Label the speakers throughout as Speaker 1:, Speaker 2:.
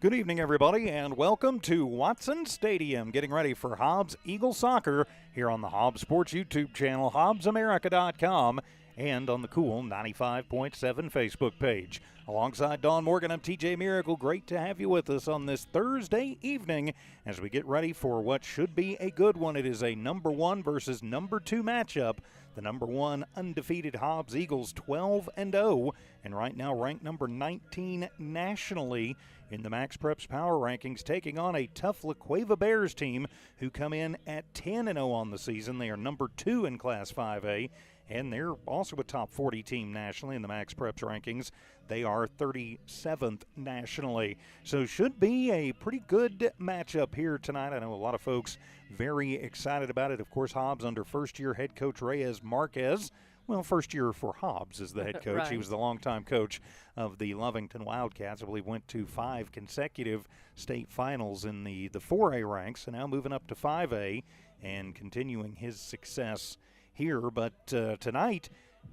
Speaker 1: Good evening, everybody, and welcome to Watson Stadium, getting ready for Hobbs Eagle Soccer here on the Hobbs Sports YouTube channel, HobbsAmerica.com, and on the cool 95.7 Facebook page. Alongside Dawn Morgan, I'm TJ Miracle. Great to have you with us on this Thursday evening as we get ready for what should be a good one. It is a number 1 versus number 2 matchup. The number 1 undefeated Hobbs Eagles 12-0, and right now ranked number 19 nationally in the Max Preps Power Rankings, taking on a tough La Cueva Bears team who come in at 10-0 on the season. They are number 2 in Class 5A, and they're also a top 40 team nationally in the Max Preps rankings. They are 37th nationally. So should be a pretty good matchup here tonight. I know a lot of folks very excited about it. Of course, Hobbs under first-year head coach Reyes Marquez. Well, first year for Hobbs as the head coach.
Speaker 2: Right.
Speaker 1: He was the longtime coach of the Lovington Wildcats. I believe went to 5 consecutive state finals in the 4A ranks, and now moving up to 5A and continuing his success here. But tonight,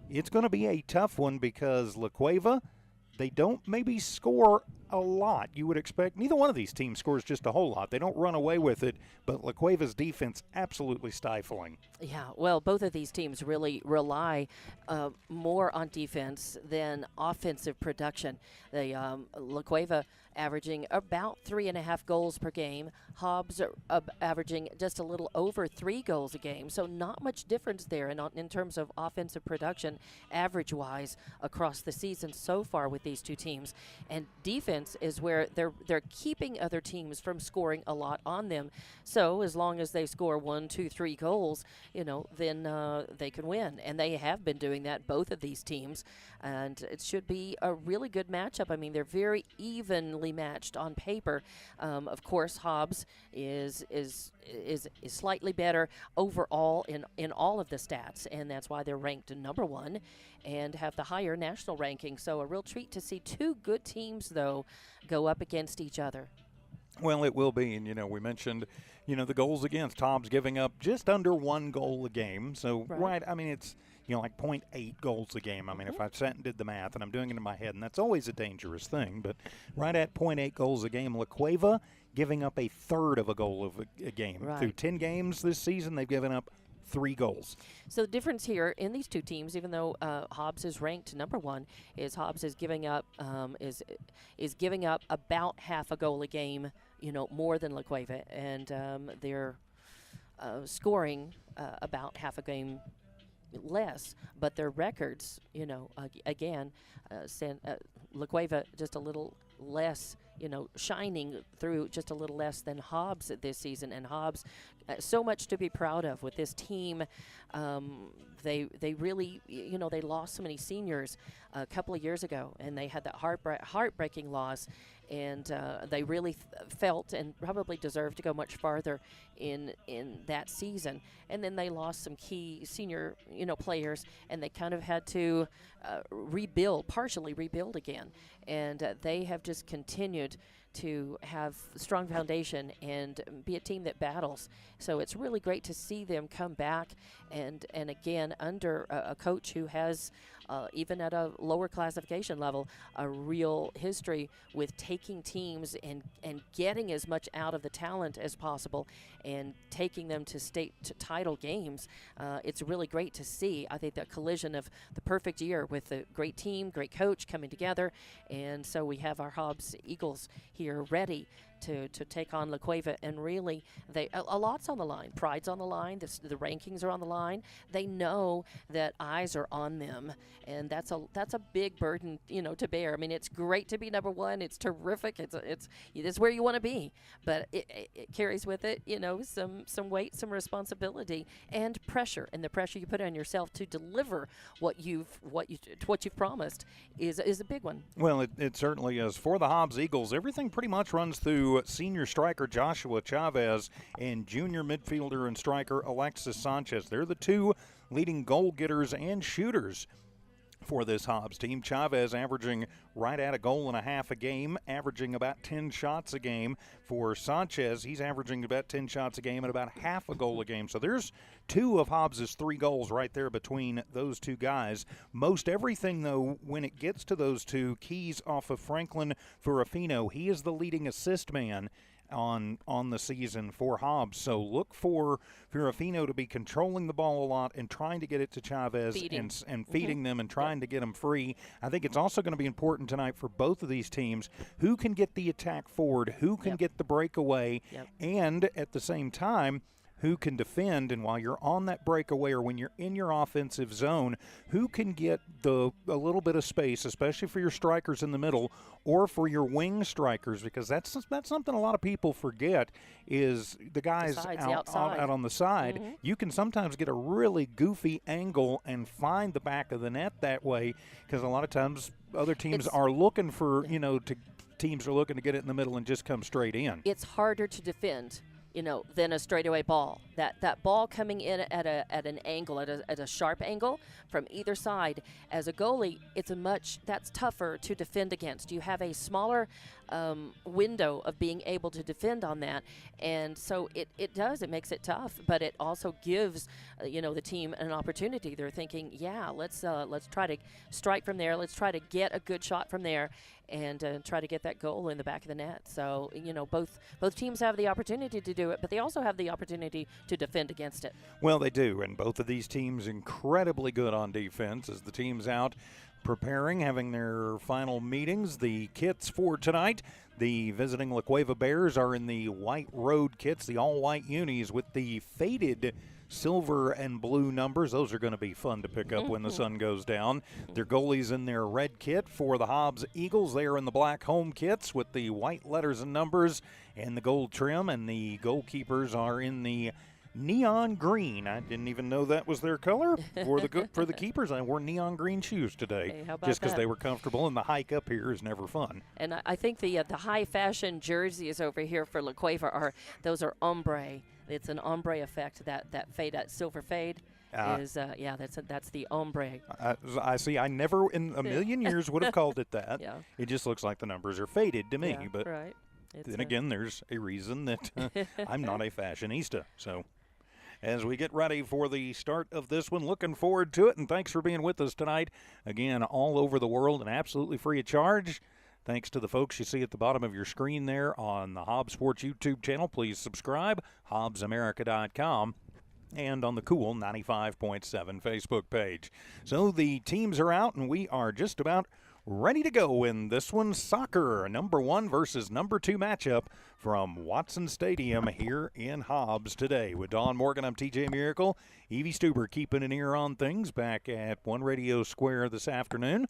Speaker 1: it's going to be a tough one because La Cueva, they don't maybe score a lot. You would expect neither one of these teams scores just a whole lot. They don't run away with it, but La Cueva's defense absolutely stifling.
Speaker 2: Yeah, well, both of these teams really rely more on defense than offensive production. La Cueva averaging about 3.5 goals per game. Hobbs are averaging just a little over 3 goals a game. So not much difference there in terms of offensive production, average-wise, across the season so far with these two teams. And defense is where they're keeping other teams from scoring a lot on them. So as long as they score 1, 2, 3 goals, then they can win. And they have been doing that, both of these teams. And it should be a really good matchup. I mean, they're very evenly matched on paper. Of course, Hobbs is slightly better overall in all of the stats, and that's why they're ranked number 1 and have the higher national ranking. So a real treat to see two good teams, though, go up against each other.
Speaker 1: Well, it will be, and, we mentioned, the goals against. Hobbs giving up just under 1 goal a game. So, right I mean, it's, like 0.8 goals a game. I mean, if I sat and did the math, and I'm doing it in my head, and that's always a dangerous thing, but right at 0.8 goals a game. La Cueva giving up a third of a goal of a game.
Speaker 2: Right.
Speaker 1: Through 10 games this season, they've given up 3 goals.
Speaker 2: So the difference here in these two teams, even though Hobbs is ranked number 1, is Hobbs is giving up is giving up about half a goal a game, more than La Cueva, and they're scoring about half a game less, but their records, again, La Cueva just a little less, shining through just a little less than Hobbs this season. And Hobbs, so much to be proud of with this team. They really, they lost so many seniors a couple of years ago, and they had that heartbreaking loss. And they really felt and probably deserved to go much farther in that season. And then they lost some key senior, players, and they kind of had to partially rebuild again. And they have just continued to have strong foundation and be a team that battles. So it's really great to see them come back and again under a coach who has even at a lower classification level a real history with taking teams and getting as much out of the talent as possible and taking them to state title games. It's really great to see. I think that collision of the perfect year with a great team, great coach coming together, and so we have our Hobbs Eagles here ready to take on La Cueva, and really a lot's on the line. Pride's on the line. The rankings are on the line. They know that eyes are on them, and that's a big burden, to bear. I mean, it's great to be number 1. It's terrific. It's where you want to be, but it carries with it, some weight, some responsibility, and pressure. And the pressure you put on yourself to deliver what you've promised is a big one.
Speaker 1: Well, it certainly is. For the Hobbs Eagles, everything pretty much runs through senior striker Joshua Chavez and junior midfielder and striker Alexis Sanchez. They're the 2 leading goal getters and shooters for this Hobbs team. Chavez averaging right at a goal and a half a game, averaging about 10 shots a game. For Sanchez, he's averaging about 10 shots a game and about half a goal a game. So there's two of Hobbs' 3 goals right there between those two guys. Most everything, though, when it gets to those two, keys off of Franklin Furafino. He is the leading assist man on the season for Hobbs. So look for Furafino to be controlling the ball a lot and trying to get it to Chavez and feeding them and trying to get them free. I think it's also going to be important tonight for both of these teams who can get the attack forward, who can get the breakaway, and at the same time who can defend. And while you're on that breakaway or when you're in your offensive zone, who can get a little bit of space, especially for your strikers in the middle or for your wing strikers, because that's something a lot of people forget is the guys out on the side. You can sometimes get a really goofy angle and find the back of the net that way, because a lot of times other teams are looking for, teams are looking to get it in the middle and just come straight in.
Speaker 2: It's harder to defend than a straightaway ball. That ball coming in at an angle, at a sharp angle from either side. As a goalie, that's tougher to defend against. You have a smaller window of being able to defend on that, and so it makes it tough, but it also gives the team an opportunity. They're thinking, let's try to strike from there. Let's try to get a good shot from there, and try to get that goal in the back of the net. So both teams have the opportunity to do it, but they also have the opportunity to defend against it.
Speaker 1: Well, they do, and both of these teams incredibly good on defense as the team's out preparing, having their final meetings. The kits for tonight, the visiting La Cueva Bears are in the white road kits, the all-white unis with the faded silver and blue numbers. Those are going to be fun to pick up when the sun goes down. Their goalies in their red kit. For the Hobbs Eagles, they are in the black home kits with the white letters and numbers and the gold trim, and the goalkeepers are in the neon green. I didn't even know that was their color. For the keepers, I wore neon green shoes today, just because they were comfortable, and the hike up here is never fun.
Speaker 2: And I think the high fashion jerseys over here for La Cueva those are ombre. It's an ombre effect, that fade, that silver fade. That's the ombre.
Speaker 1: I see. I never in a million years would have called it that. It just looks like the numbers are faded to me. But then again, there's a reason that I'm not a fashionista. So as we get ready for the start of this one, looking forward to it, and thanks for being with us tonight. Again, all over the world and absolutely free of charge. Thanks to the folks you see at the bottom of your screen there on the Hobbs Sports YouTube channel. Please subscribe, HobbsAmerica.com, and on the cool 95.7 Facebook page. So the teams are out, and we are just about ready to go in this one. Soccer, number 1 versus number 2 matchup from Watson Stadium here in Hobbs today. With Don Morgan, I'm TJ Miracle. Evie Stuber keeping an ear on things back at One Radio Square this afternoon.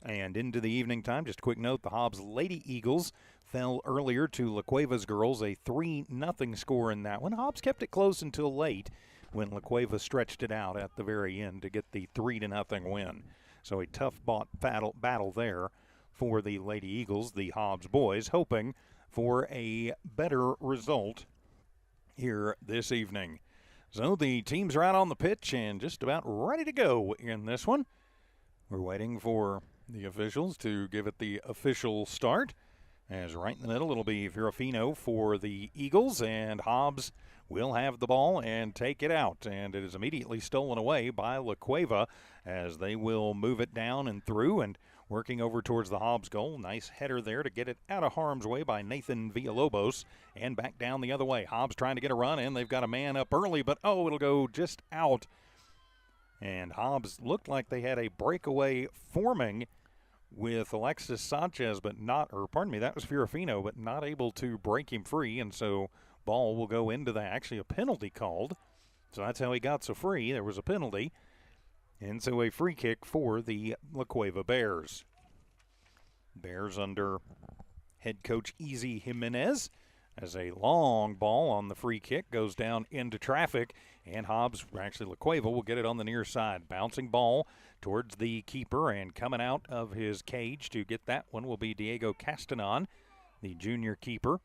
Speaker 1: And into the evening time, just a quick note, the Hobbs Lady Eagles fell earlier to La Cueva's girls, a 3-0 score in that one. Hobbs kept it close until late when La Cueva stretched it out at the very end to get the 3-0 win. So a tough battle there for the Lady Eagles, the Hobbs boys, hoping for a better result here this evening. So the teams are out on the pitch and just about ready to go in this one. We're waiting for the officials to give it the official start, as right in the middle it'll be Furafino for the Eagles, and Hobbs will have the ball and take it out, and it is immediately stolen away by La Cueva as they will move it down and through, and working over towards the Hobbs goal. Nice header there to get it out of harm's way by Nathan Villalobos, and back down the other way. Hobbs trying to get a run in. They've got a man up early, but it'll go just out. And Hobbs looked like they had a breakaway forming with Alexis Sanchez, that was Furafino, but not able to break him free, and so ball will go into actually a penalty called. So that's how he got so free. There was a penalty, and so a free kick for the La Cueva Bears. Bears under head coach Easy Jimenez, as a long ball on the free kick goes down into traffic, and Hobbs, actually La Cueva, will get it on the near side. Bouncing ball towards the keeper, and coming out of his cage to get that one will be Diego Castanon, the junior keeper.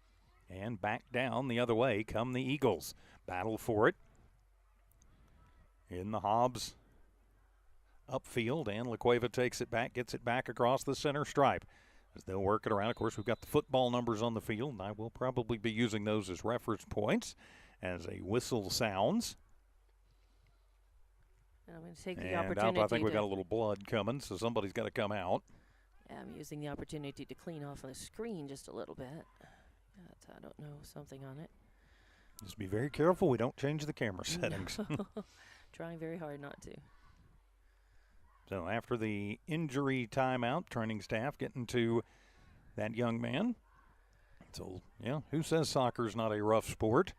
Speaker 1: And back down the other way come the Eagles. Battle for it in the Hobbs upfield, and La Cueva takes it back, gets it back across the center stripe. As they'll work it around, of course, we've got the football numbers on the field, and I will probably be using those as reference points as a whistle sounds.
Speaker 2: And I'm going to take the
Speaker 1: And
Speaker 2: opportunity.
Speaker 1: I think we've got a little blood coming, so somebody's got to come out.
Speaker 2: Yeah, I'm using the opportunity to clean off the screen just a little bit. I don't know, something on it.
Speaker 1: Just be very careful we don't change the camera settings.
Speaker 2: Trying very hard not to.
Speaker 1: So after the injury timeout, training staff getting to that young man. So, yeah, who says soccer's not a rough sport?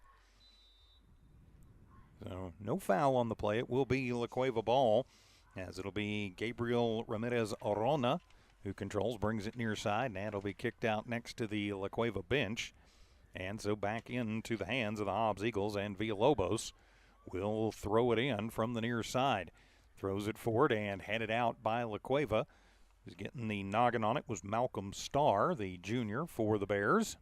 Speaker 1: So no foul on the play. It will be La Cueva ball, as it'll be Gabriel Ramirez Arona who controls, brings it near side, and that'll be kicked out next to the La Cueva bench. And so back into the hands of the Hobbs Eagles, and Villalobos will throw it in from the near side. Throws it forward and headed out by La Cueva. Who's getting the noggin on it was Malcolm Starr, the junior for the Bears.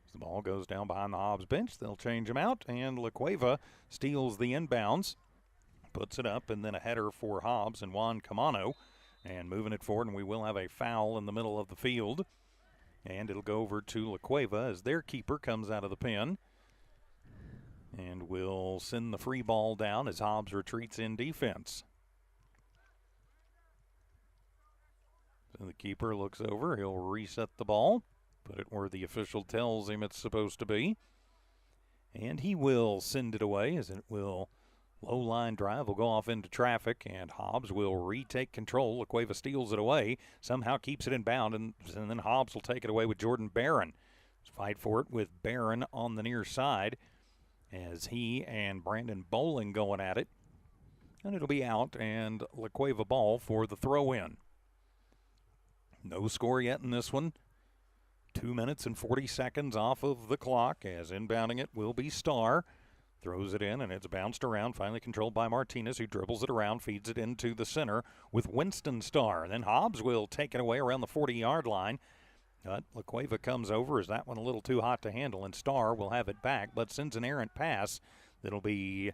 Speaker 1: As the ball goes down behind the Hobbs bench, they'll change him out, and La Cueva steals the inbounds, puts it up, and then a header for Hobbs and Juan Camano. And moving it forward, and we will have a foul in the middle of the field. And it'll go over to La Cueva as their keeper comes out of the pen. And will send the free ball down as Hobbs retreats in defense. So the keeper looks over. He'll reset the ball, put it where the official tells him it's supposed to be. And he will send it away as it will. Low line drive will go off into traffic, and Hobbs will retake control. La Cueva steals it away, somehow keeps it in bound, and then Hobbs will take it away with Jordan Barron. Let's fight for it with Barron on the near side as he and Brandon Bowling going at it. And it'll be out, and La Cueva ball for the throw-in. No score yet in this one. 2 minutes and 40 seconds off of the clock, as inbounding it will be Starr. Throws it in, and it's bounced around, finally controlled by Martinez, who dribbles it around, feeds it into the center with Winston Starr. Then Hobbs will take it away around the 40-yard line. But La Cueva comes over. Is that one a little too hot to handle? And Starr will have it back, but sends an errant pass that'll be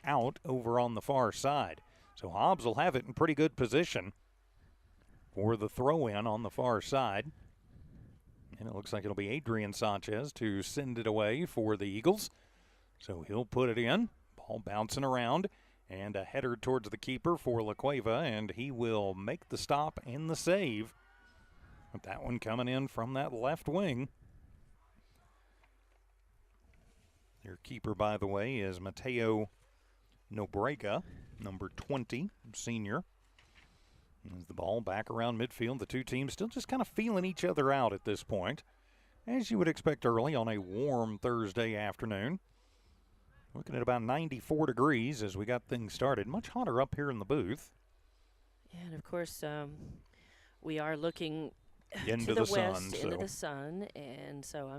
Speaker 1: out over on the far side. So Hobbs will have it in pretty good position for the throw-in on the far side. And it looks like it'll be Adrian Sanchez to send it away for the Eagles. So he'll put it in, ball bouncing around, and a header towards the keeper for La Cueva, and he will make the stop and the save. With that one coming in from that left wing. Their keeper, by the way, is Mateo Nobrega, number 20, senior. As the ball back around midfield, the two teams still just kind of feeling each other out at this point, as you would expect early on a warm Thursday afternoon. Looking at about 94 degrees as we got things started. Much hotter up here in the booth.
Speaker 2: Yeah, and of course, we are looking
Speaker 1: into
Speaker 2: to
Speaker 1: the
Speaker 2: west,
Speaker 1: sun,
Speaker 2: into the sun, and so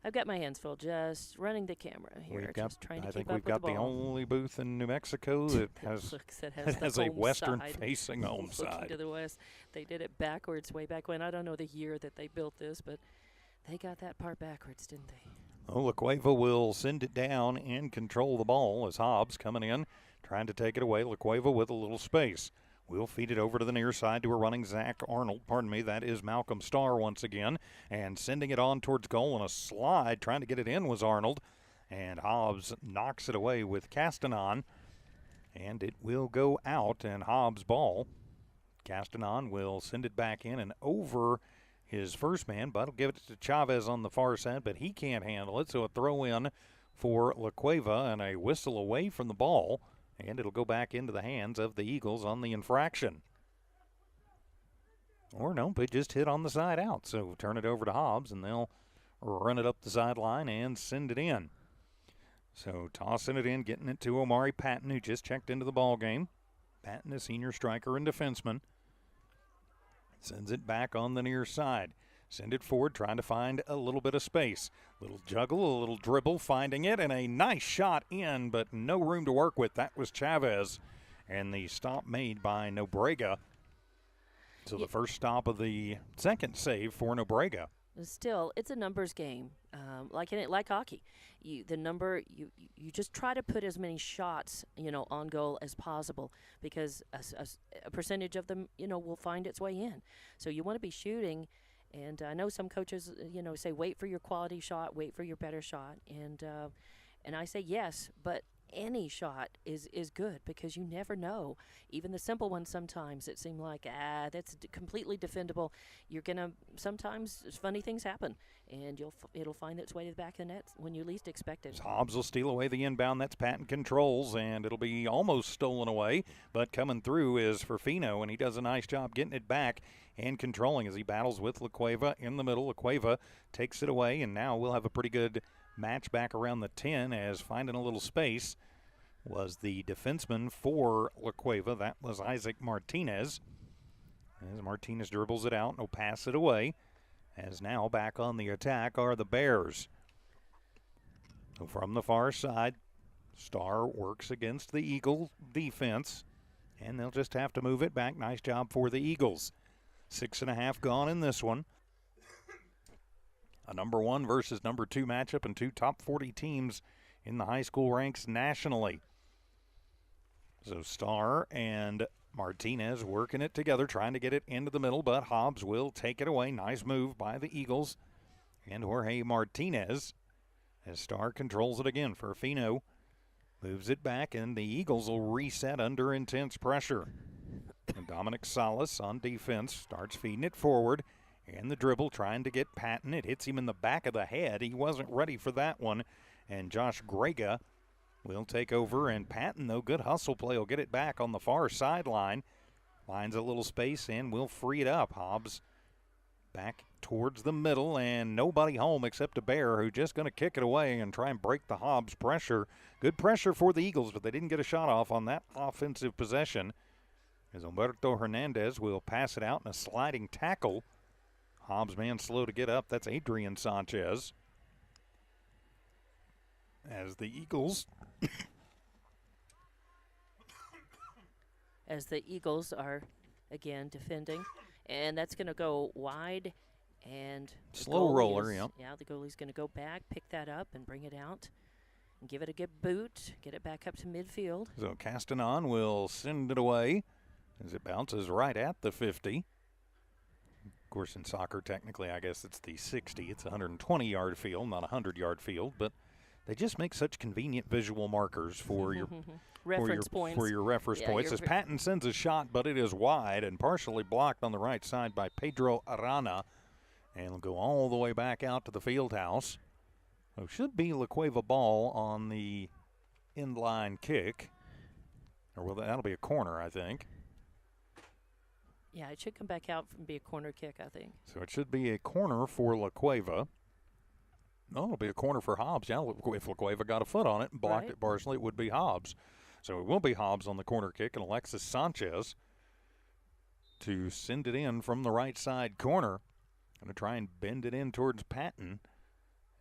Speaker 2: I've got my hands full just running the camera here, just trying to keep up with the ball.
Speaker 1: I think we've got the only booth in New Mexico that has a western-facing home side.
Speaker 2: Looking to the west. They did it backwards way back when. I don't know the year that they built this, but they got that part backwards, didn't they?
Speaker 1: La Cueva will send it down and control the ball as Hobbs coming in, trying to take it away. La Cueva with a little space. We'll feed it over to the near side to a running Zach Arnold. Pardon me, that is Malcolm Starr once again. And sending it on towards goal on a slide, trying to get it in was Arnold. And Hobbs knocks it away with Castanon. And it will go out, and Hobbs' ball. Castanon will send it back in and over his first man, but he'll give it to Chavez on the far side, but he can't handle it, so a throw in for La Cueva and a whistle away from the ball, and it'll go back into the hands of the Eagles on the infraction. Or no, it just hit on the side out, so turn it over to Hobbs, and they'll run it up the sideline and send it in. So tossing it in, getting it to Omari Patton, who just checked into the ball game. Patton, a senior striker and defenseman. Sends it back on the near side. Send it forward, trying to find a little bit of space. Little juggle, a little dribble, finding it, and a nice shot in, but no room to work with. That was Chavez. And the stop made by Nobrega. So the first stop of the second save for Nobrega.
Speaker 2: Still, it's a numbers game, like hockey. You just try to put as many shots on goal as possible, because a percentage of them will find its way in. So you want to be shooting. And I know some coaches say wait for your quality shot, wait for your better shot, and I say yes, but any shot is good, because you never know. Even the simple ones, sometimes it seems like that's completely defendable. You're gonna sometimes funny things happen, and it'll find its way to the back of the net when you least expect it.
Speaker 1: Hobbs will steal away the inbound. That's Patton controls, and it'll be almost stolen away, but coming through is Furfino, and he does a nice job getting it back and controlling as he battles with LaCueva in the middle. LaCueva takes it away, and now we'll have a pretty good match back around the 10, as finding a little space was the defenseman for LaCueva. That was Isaac Martinez. As Martinez dribbles it out and will pass it away, as now back on the attack are the Bears. So from the far side, Starr works against the Eagle defense, and they'll just have to move it back. Nice job for the Eagles. 6.5 gone in this one. A number 1 versus number 2 matchup, and 2 top 40 teams in the high school ranks nationally. So Starr and Martinez working it together, trying to get it into the middle, but Hobbs will take it away. Nice move by the Eagles and Jorge Martinez, as Starr controls it again. Furfino moves it back, and the Eagles will reset under intense pressure. And Dominic Salas on defense starts feeding it forward. And the dribble, trying to get Patton. It hits him in the back of the head. He wasn't ready for that one. And Josh Grega will take over. And Patton, though, good hustle play, will get it back on the far sideline. Finds a little space and will free it up. Hobbs back towards the middle, and nobody home except a Bear, who's just going to kick it away and try and break the Hobbs pressure. Good pressure for the Eagles, but they didn't get a shot off on that offensive possession. As Humberto Hernandez will pass it out in a sliding tackle. Hobbs man slow to get up. That's Adrian Sanchez. As the Eagles
Speaker 2: are again defending, and that's going to go wide, and
Speaker 1: slow roller. Yep.
Speaker 2: Yeah, the goalie's going to go back, pick that up, and bring it out, and give it a good boot, get it back up to midfield.
Speaker 1: So Castanon will send it away as it bounces right at the 50. Of course, in soccer, technically, I guess it's the 60. It's a 120-yard field, not a 100-yard field, but they just make such convenient visual markers for your
Speaker 2: reference points.
Speaker 1: For your reference points. As Patton sends a shot, but it is wide and partially blocked on the right side by Pedro Arana, and it'll go all the way back out to the field house. So should be LaCueva ball on the inline kick, or well, that'll be a corner, I think.
Speaker 2: Yeah, it should come back out and be a corner kick, I think.
Speaker 1: So it should be a corner for LaCueva. No, it'll be a corner for Hobbs. Yeah, if LaCueva got a foot on it and blocked it partially, it would be Hobbs. So it will be Hobbs on the corner kick, and Alexis Sanchez to send it in from the right side corner. Going to try and bend it in towards Patton.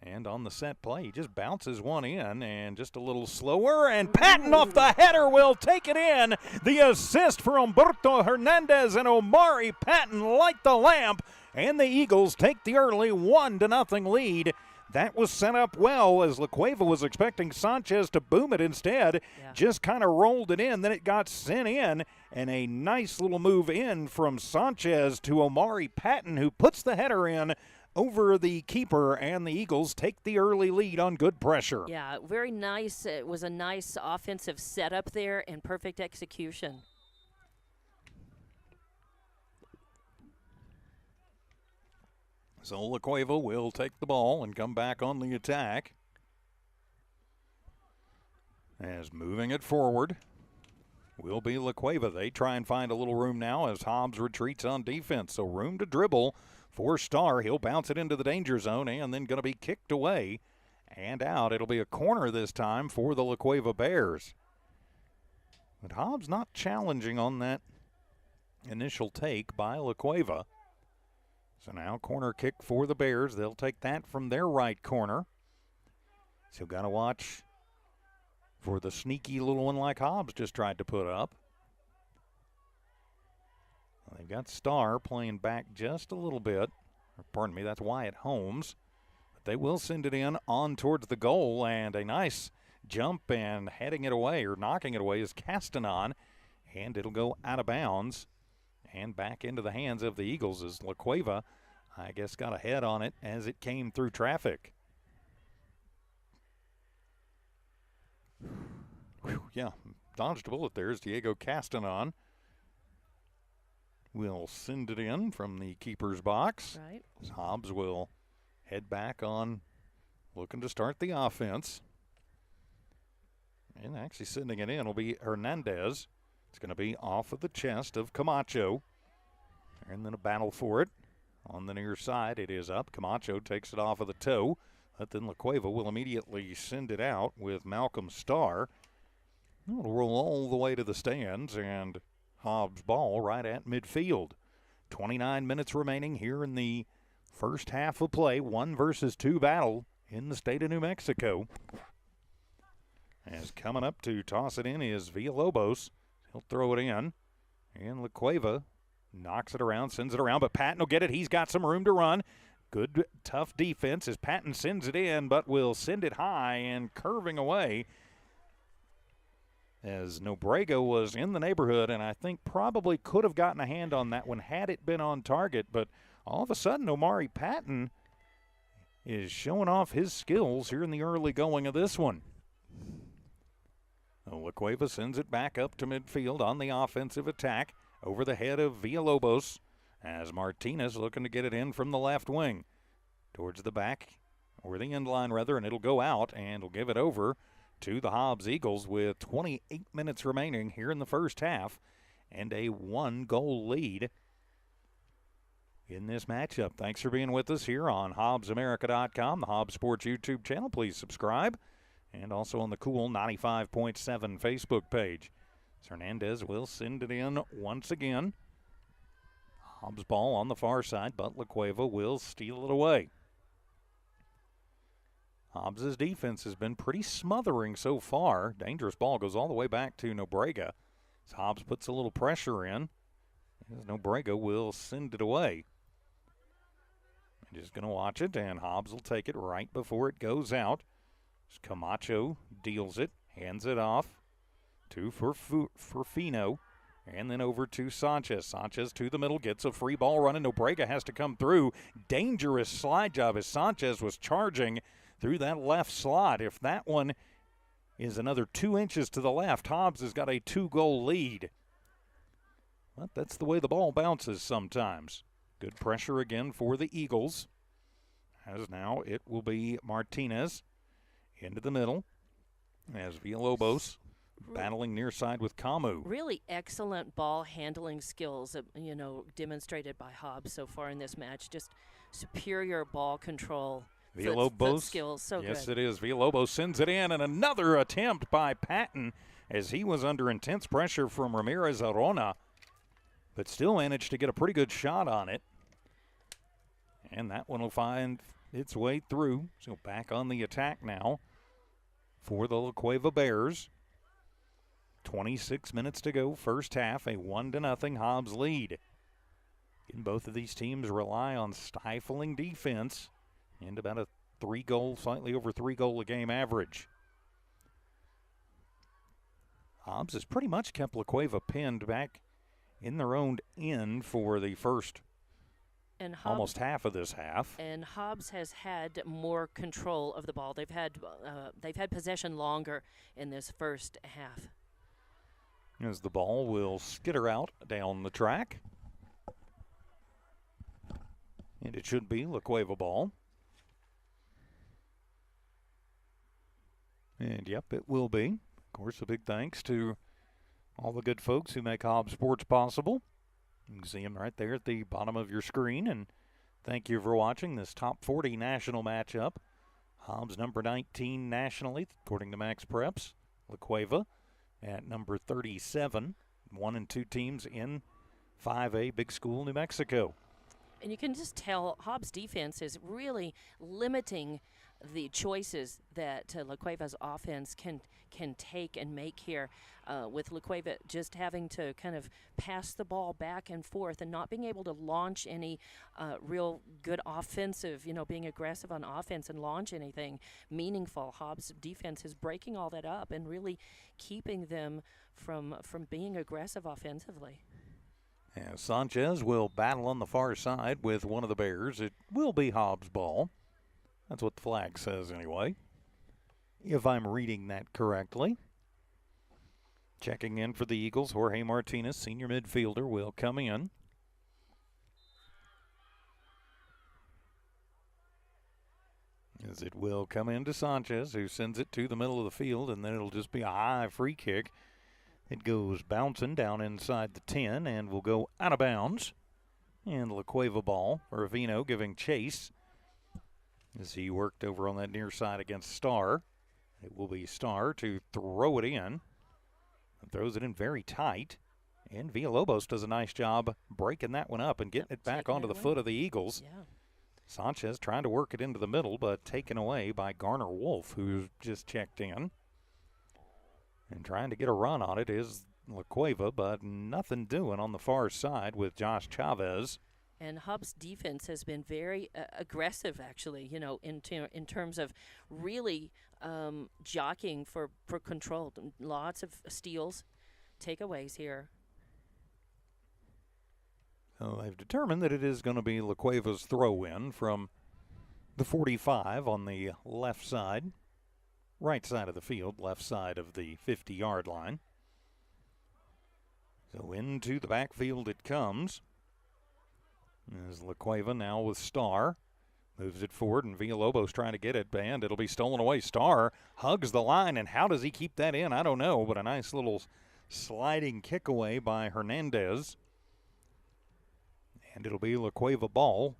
Speaker 1: And on the set play, he just bounces one in, and just a little slower, and Patton off the header will take it in. The assist for Humberto Hernandez, and Omari Patton light the lamp, and the Eagles take the early 1-0 lead. That was set up well, as LaCueva was expecting Sanchez to boom it instead. Yeah. Just kind of rolled it in, then it got sent in, and a nice little move in from Sanchez to Omari Patton, who puts the header in over the keeper, and the Eagles take the early lead on good pressure.
Speaker 2: Yeah, very nice. It was a nice offensive setup there and perfect execution.
Speaker 1: So LaCueva will take the ball and come back on the attack. As moving it forward will be LaCueva. They try and find a little room now as Hobbs retreats on defense. So room to dribble for Starr. He'll bounce it into the danger zone and then going to be kicked away and out. It'll be a corner this time for the LaCueva Bears. But Hobbs not challenging on that initial take by LaCueva. So now corner kick for the Bears. They'll take that from their right corner. So got to watch for the sneaky little one like Hobbs just tried to put up. They've got Starr playing back just a little bit. Pardon me, that's Wyatt Holmes. But they will send it in on towards the goal, and a nice jump and heading it away or knocking it away is Castanon, and it'll go out of bounds and back into the hands of the Eagles as La Cueva, I guess, got a head on it as it came through traffic. Whew, yeah, dodged a bullet there as Diego Castanon will send it in from the keeper's box.
Speaker 2: Right.
Speaker 1: Hobbs will head back on, looking to start the offense. And actually sending it in will be Hernandez. It's going to be off of the chest of Camacho. And then a battle for it. On the near side, it is up. Camacho takes it off of the toe. But then La Cueva will immediately send it out with Malcolm Starr. It'll roll all the way to the stands, and Hobbs' ball right at midfield. 29 minutes remaining here in the first half of play. 1 versus 2 battle in the state of New Mexico. As coming up to toss it in is Villalobos. He'll throw it in. And La Cueva knocks it around, sends it around, but Patton will get it. He's got some room to run. Good, tough defense as Patton sends it in, but will send it high and curving away as Nobrega was in the neighborhood, and I think probably could have gotten a hand on that one had it been on target. But all of a sudden, Omari Patton is showing off his skills here in the early going of this one. La Cueva sends it back up to midfield on the offensive attack over the head of Villalobos as Martinez looking to get it in from the left wing towards the back, or the end line rather, and it'll go out and will give it over to the Hobbs Eagles with 28 minutes remaining here in the first half and a 1-goal lead in this matchup. Thanks for being with us here on HobbsAmerica.com, the Hobbs Sports YouTube channel. Please subscribe, and also on the cool 95.7 Facebook page. Hernandez will send it in once again. Hobbs ball on the far side, but La Cueva will steal it away. Hobbs' defense has been pretty smothering so far. Dangerous ball goes all the way back to Nobrega. As Hobbs puts a little pressure in, as Nobrega will send it away. Just going to watch it, and Hobbs will take it right before it goes out. As Camacho deals it, hands it off to Furfino, and then over to Sanchez. Sanchez to the middle, gets a free ball running. Nobrega has to come through. Dangerous slide job as Sanchez was charging through that left slot. If that one is another 2 inches to the left, Hobbs has got a 2-goal lead. But that's the way the ball bounces sometimes. Good pressure again for the Eagles. As now it will be Martinez into the middle as Villalobos battling near side with Camu.
Speaker 2: Really excellent ball handling skills, demonstrated by Hobbs so far in this match. Just superior ball control.
Speaker 1: Villalobos
Speaker 2: skills, so
Speaker 1: yes,
Speaker 2: good.
Speaker 1: It is. Villalobos sends it in, and another attempt by Patton as he was under intense pressure from Ramirez Arona, but still managed to get a pretty good shot on it. And that one will find its way through. So back on the attack now for the La Cueva Bears. 26 minutes to go, first half, a 1-0 Hobbs lead. And both of these teams rely on stifling defense and about a slightly over 3-goal a game average. Hobbs has pretty much kept La Cueva pinned back in their own end for the first almost half of this half.
Speaker 2: And Hobbs has had more control of the ball. They've had possession longer in this first half.
Speaker 1: As the ball will skitter out down the track. And it should be La Cueva ball. And yep, it will be. Of course, a big thanks to all the good folks who make Hobbs Sports possible. You can see them right there at the bottom of your screen. And thank you for watching this top 40 national matchup. Hobbs number 19 nationally, according to Max Preps. La Cueva at number 37. 1 and 2 teams in 5A Big School, New Mexico.
Speaker 2: And you can just tell Hobbs' defense is really limiting the choices that La Cueva's offense can take and make here, with La Cueva just having to kind of pass the ball back and forth and not being able to launch any real good offensive, being aggressive on offense and launch anything meaningful. Hobbs' defense is breaking all that up and really keeping them from being aggressive offensively.
Speaker 1: Yeah, Sanchez will battle on the far side with one of the Bears. It will be Hobbs' ball. That's what the flag says anyway, if I'm reading that correctly. Checking in for the Eagles, Jorge Martinez, senior midfielder, will come in. As it will come into Sanchez, who sends it to the middle of the field, and then it'll just be a high free kick. It goes bouncing down inside the 10 and will go out of bounds. And La Cueva ball, Ravino giving chase as he worked over on that near side against Starr. It will be Starr to throw it in. Throws it in very tight. And Villalobos does a nice job breaking that one up and getting it back onto the foot of the Eagles.
Speaker 2: Yeah.
Speaker 1: Sanchez trying to work it into the middle, but taken away by Garner Wolf, who's just checked in. And trying to get a run on it is La Cueva, but nothing doing on the far side with Josh Chavez.
Speaker 2: And Hobbs' defense has been very aggressive, actually, in terms of really jockeying for control. Lots of steals, takeaways here.
Speaker 1: So they've determined that it is going to be La Cueva's throw-in from the 45 on the left side, right side of the field, left side of the 50-yard line. So into the backfield it comes. As La Cueva now with Starr. Moves it forward, and Villalobos trying to get it, and it'll be stolen away. Starr hugs the line, and how does he keep that in? I don't know, but a nice little sliding kick away by Hernandez. And it'll be La Cueva ball.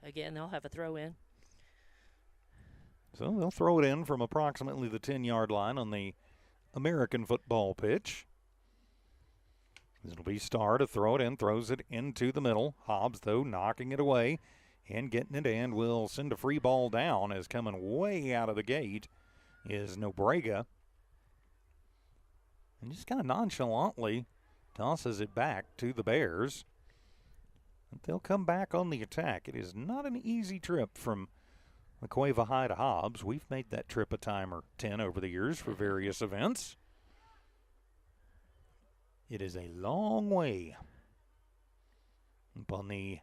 Speaker 2: Again, they'll have a throw in.
Speaker 1: So they'll throw it in from approximately the 10-yard line on the American football pitch. It'll be Starr to throw it in, throws it into the middle. Hobbs, though, knocking it away and getting it, and will send a free ball down as coming way out of the gate is Nobrega. And just kind of nonchalantly tosses it back to the Bears. But they'll come back on the attack. It is not an easy trip from La Cueva High to Hobbs. We've made that trip a time or 10 over the years for various events. It is a long way up on the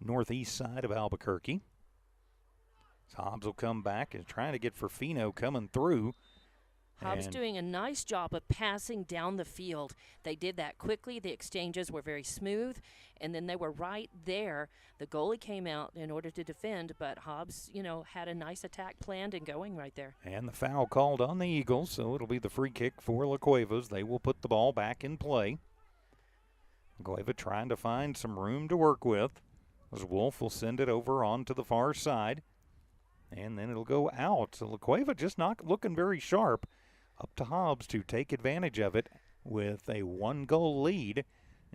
Speaker 1: northeast side of Albuquerque. Hobbs will come back and trying to get Furfino coming through.
Speaker 2: Hobbs doing a nice job of passing down the field. They did that quickly. The exchanges were very smooth, and then they were right there. The goalie came out in order to defend, but Hobbs, had a nice attack planned and going right there.
Speaker 1: And the foul called on the Eagles, so it'll be the free kick for La Cuevas. They will put the ball back in play. La Cueva trying to find some room to work with, as Wolf will send it over onto the far side. And then it'll go out. So La Cueva just not looking very sharp. Up to Hobbs to take advantage of it with a 1-goal lead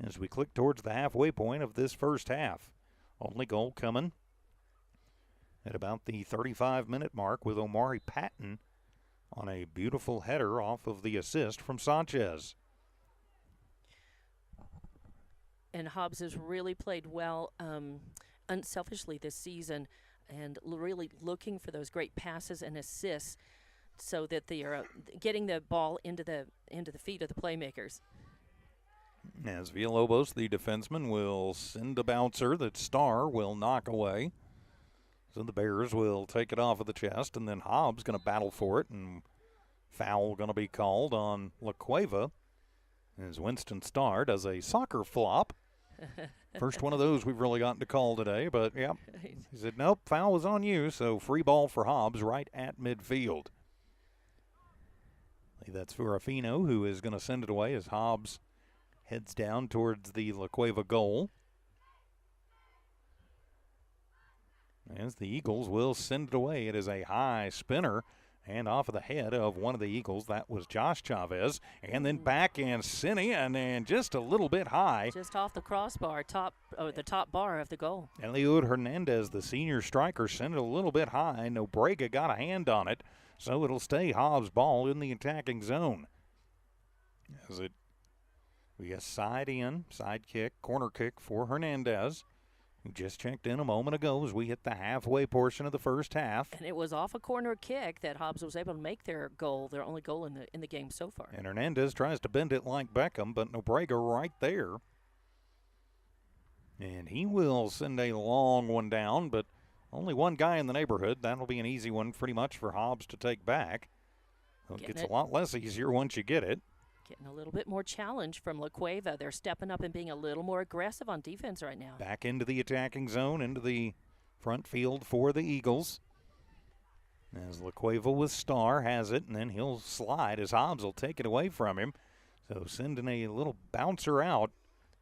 Speaker 1: as we click towards the halfway point of this first half. Only goal coming at about the 35-minute mark with Omari Patton on a beautiful header off of the assist from Sanchez.
Speaker 2: And Hobbs has really played well unselfishly this season and really looking for those great passes and assists, so that they are getting the ball into the feet of the playmakers.
Speaker 1: As Villalobos, the defenseman, will send a bouncer that Starr will knock away. So the Bears will take it off of the chest, and then Hobbs going to battle for it, and foul going to be called on La Cueva as Winston Starr does a soccer flop. First one of those we've really gotten to call today, but yeah, he said, nope, foul was on you, so free ball for Hobbs right at midfield. That's Furafino, who is going to send it away as Hobbs heads down towards the La Cueva goal. As the Eagles will send it away. It is a high spinner And off of the head of one of the Eagles, that was Josh Chavez. And then back and sent in, and just a little bit high.
Speaker 2: Just off the crossbar, the top bar of the goal.
Speaker 1: Eliud Hernandez, the senior striker, sent it a little bit high. Nobrega got a hand on it, so it'll stay Hobbs ball in the attacking zone. As it be a side kick, corner kick for Hernandez, who just checked in a moment ago as we hit the halfway portion of the first half.
Speaker 2: And it was off a corner kick that Hobbs was able to make their only goal in the game so far.
Speaker 1: And Hernandez tries to bend it like Beckham, but Nobrega right there. And he will send a long one down, but only one guy in the neighborhood. That'll be an easy one pretty much for Hobbs to take back. Well, it gets a lot less easier once you get it.
Speaker 2: Getting a little bit more challenge from La Cueva. They're stepping up and being a little more aggressive on defense right now.
Speaker 1: Back into the attacking zone, into the front field for the Eagles. As La Cueva with Starr has it, and then he'll slide as Hobbs will take it away from him. So sending a little bouncer out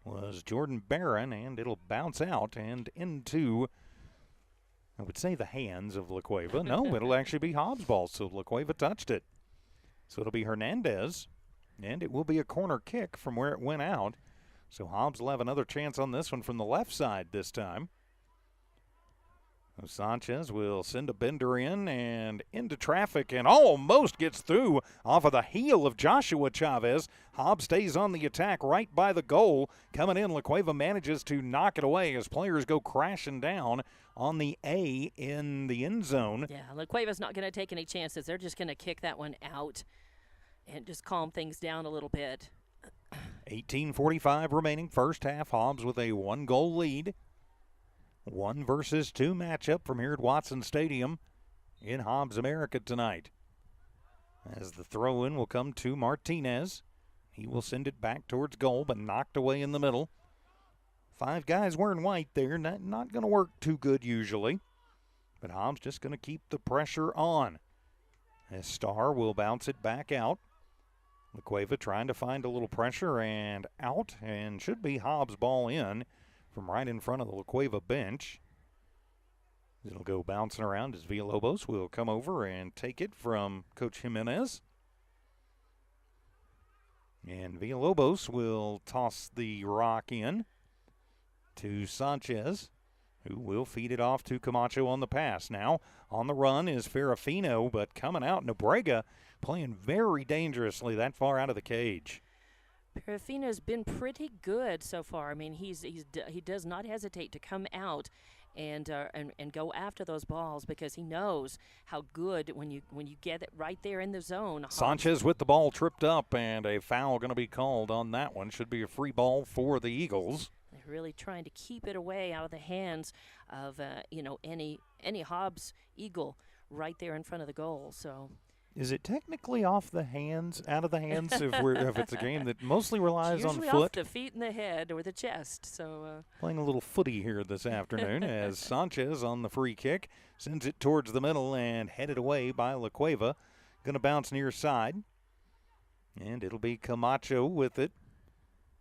Speaker 1: was Jordan Barron, and it'll bounce out and into, I would say, the hands of La Cueva. No, it'll actually be Hobbs' ball, so La Cueva touched it. So it'll be Hernandez. And it will be a corner kick from where it went out. So Hobbs will have another chance on this one from the left side this time. So Sanchez will send a bender in and into traffic and almost gets through off of the heel of Joshua Chavez. Hobbs stays on the attack right by the goal. Coming in, La Cueva manages to knock it away as players go crashing down on the A in the end zone.
Speaker 2: Yeah, La Cueva's not going to take any chances. They're just going to kick that one out and just calm things down a little bit.
Speaker 1: 18:45 remaining first half. Hobbs with a 1-goal lead. 1 versus 2 matchup from here at Watson Stadium in Hobbs America tonight. As the throw-in will come to Martinez. He will send it back towards goal, but knocked away in the middle. 5 guys wearing white there. Not going to work too good usually. But Hobbs just going to keep the pressure on. As Starr will bounce it back out. La Cueva trying to find a little pressure and out, and should be Hobbs' ball in from right in front of the La Cueva bench. It'll go bouncing around as Villalobos will come over and take it from Coach Jimenez. And Villalobos will toss the rock in to Sanchez, who will feed it off to Camacho on the pass. Now on the run is Ferrafino, but coming out, Nobrega playing very dangerously that far out of the cage.
Speaker 2: Ferrafino's been pretty good so far. I mean, he does not hesitate to come out and go after those balls because he knows how good when you get it right there in the zone.
Speaker 1: Sanchez with the ball tripped up, and a foul going to be called on that one. Should be a free ball for the Eagles.
Speaker 2: They're really trying to keep it away out of the hands of any Hobbs Eagle right there in front of the goal. So.
Speaker 1: Is it technically out of the hands if it's a game that mostly relies on foot?
Speaker 2: Usually off the feet and the head or the chest. So
Speaker 1: playing a little footy here this afternoon as Sanchez on the free kick sends it towards the middle and headed away by La Cueva. Going to bounce near side. And it'll be Camacho with it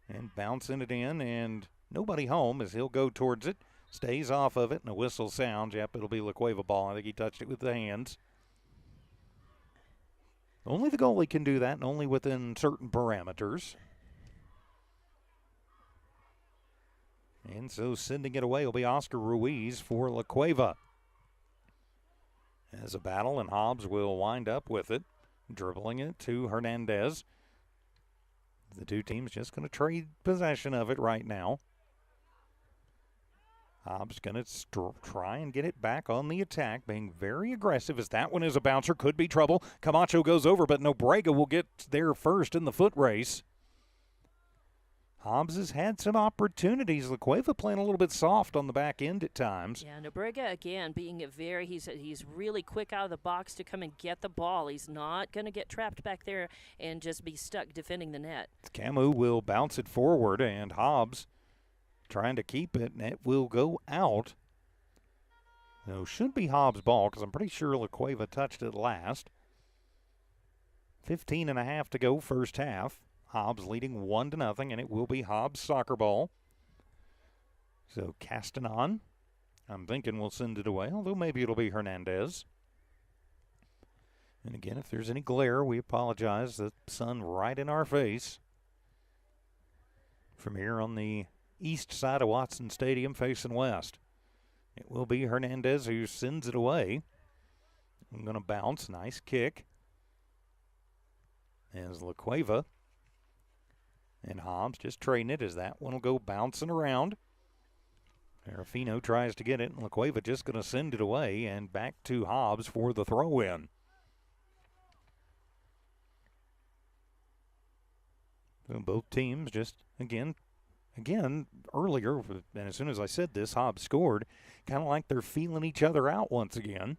Speaker 1: and bouncing it in, and nobody home as he'll go towards it. Stays off of it, and a whistle sounds. Yep, it'll be La Cueva ball. I think he touched it with the hands. Only the goalie can do that, and only within certain parameters. And so sending it away will be Oscar Ruiz for La Cueva. As a battle, and Hobbs will wind up with it, dribbling it to Hernandez. The two teams just going to trade possession of it right now. Hobbs going to try and get it back on the attack, being very aggressive as that one is a bouncer. Could be trouble. Camacho goes over, but Nobrega will get there first in the foot race. Hobbs has had some opportunities. La Cueva playing a little bit soft on the back end at times.
Speaker 2: Yeah, Nobrega, again, being he's really quick out of the box to come and get the ball. He's not going to get trapped back there and just be stuck defending the net.
Speaker 1: Camus will bounce it forward, and Hobbs trying to keep it, and it will go out. So should be Hobbs' ball because I'm pretty sure La Cueva touched it last. 15.5 to go first half. Hobbs leading 1-0, and it will be Hobbs' soccer ball. So Castanon, I'm thinking we'll send it away, although maybe it'll be Hernandez. And again, if there's any glare, we apologize. The sun right in our face. From here on the east side of Watson Stadium facing west. It will be Hernandez who sends it away. I'm going to bounce. Nice kick. As La Cueva and Hobbs just trading it as that one will go bouncing around. Serafino tries to get it, and La Cueva just going to send it away, and back to Hobbs for the throw-in. So both teams just, again, earlier, and as soon as I said this, Hobbs scored, kind of like they're feeling each other out once again.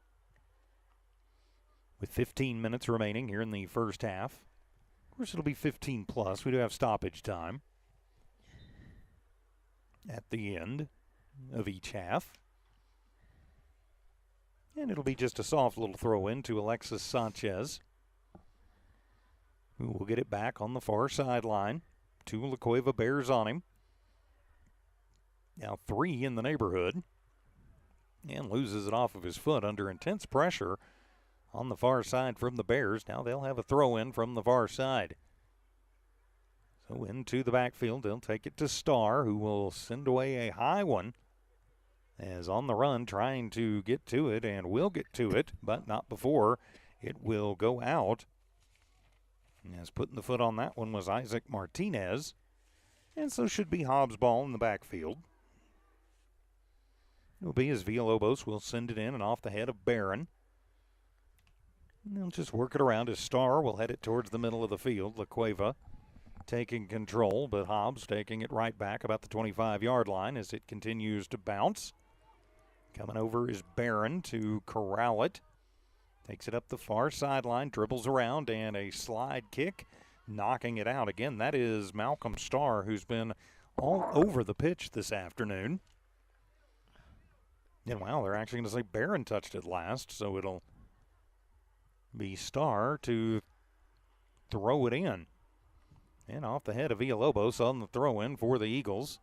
Speaker 1: With 15 minutes remaining here in the first half. Of course, it'll be 15 plus. We do have stoppage time at the end of each half. And it'll be just a soft little throw in to Alexis Sanchez, who will get it back on the far sideline. 2 La Cueva Bears on him. Now 3 in the neighborhood. And loses it off of his foot under intense pressure on the far side from the Bears. Now they'll have a throw in from the far side. So into the backfield, they'll take it to Starr, who will send away a high one. As on the run, trying to get to it, and will get to it, but not before it will go out. As putting the foot on that one was Isaac Martinez. And so should be Hobbs' ball in the backfield. It'll be as Villalobos will send it in and off the head of Barron. And they'll just work it around as Starr will head it towards the middle of the field. La Cueva taking control, but Hobbs taking it right back about the 25-yard line as it continues to bounce. Coming over is Barron to corral it. Takes it up the far sideline, dribbles around, and a slide kick, knocking it out. Again, that is Malcolm Starr, who's been all over the pitch this afternoon. And wow, they're actually going to say Barron touched it last, so it'll be Starr to throw it in. And off the head of Villalobos on the throw-in for the Eagles.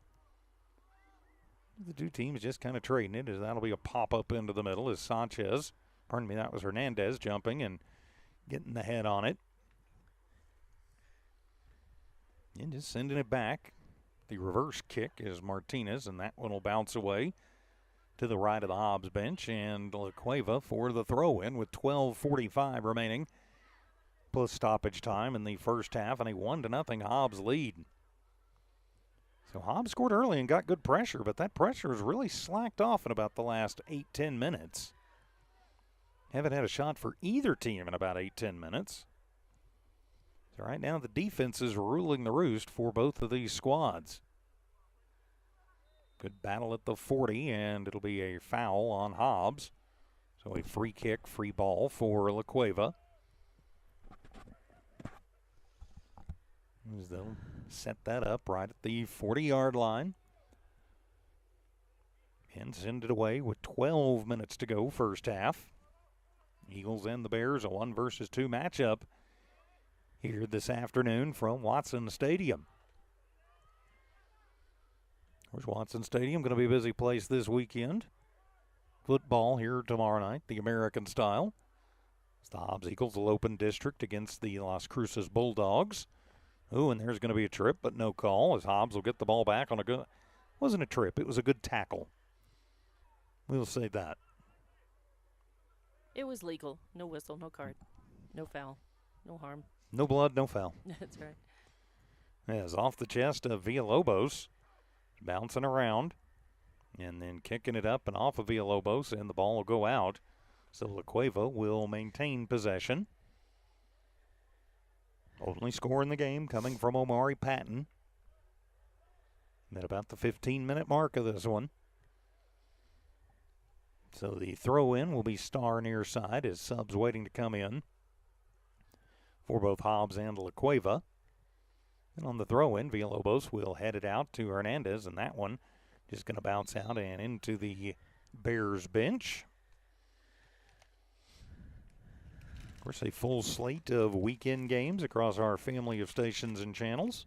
Speaker 1: The two teams just kind of trading it, as that'll be a pop-up into the middle as Sanchez, that was Hernandez jumping and getting the head on it. And just sending it back. The reverse kick is Martinez, and that one will bounce away to the right of the Hobbs bench, and La Cueva for the throw-in with 12:45 remaining, plus stoppage time in the first half, and a 1-0 Hobbs lead. So Hobbs scored early and got good pressure, but that pressure has really slacked off in about the last 8-10 minutes. Haven't had a shot for either team in about 8-10 minutes. So right now the defense is ruling the roost for both of these squads. Good battle at the 40, and it'll be a foul on Hobbs. So a free kick, free ball for La Cueva. As they'll set that up right at the 40-yard line. And send it away with 12 minutes to go first half. Eagles and the Bears, a 1-versus-2 matchup here this afternoon from Watson Stadium. Of course, Watson Stadium going to be a busy place this weekend. Football here tomorrow night, the American style. The Hobbs Eagles will open district against the Las Cruces Bulldogs. Oh, and there's going to be a trip, but no call, as Hobbs will get the ball back on a good... Wasn't a trip, it was a good tackle. We'll say that.
Speaker 2: It was legal. No whistle, no card, no foul, no harm.
Speaker 1: No blood, no foul.
Speaker 2: That's right.
Speaker 1: As off the chest of Villalobos, bouncing around, and then kicking it up and off of Villalobos, and the ball will go out. So La Cueva will maintain possession. Only score in the game coming from Omari Patton. At about the 15-minute mark of this one. So the throw-in will be Starr near side as subs waiting to come in for both Hobbs and La Cueva. And on the throw-in, Villalobos will head it out to Hernandez, and that one just going to bounce out and into the Bears bench. Of course, a full slate of weekend games across our family of stations and channels.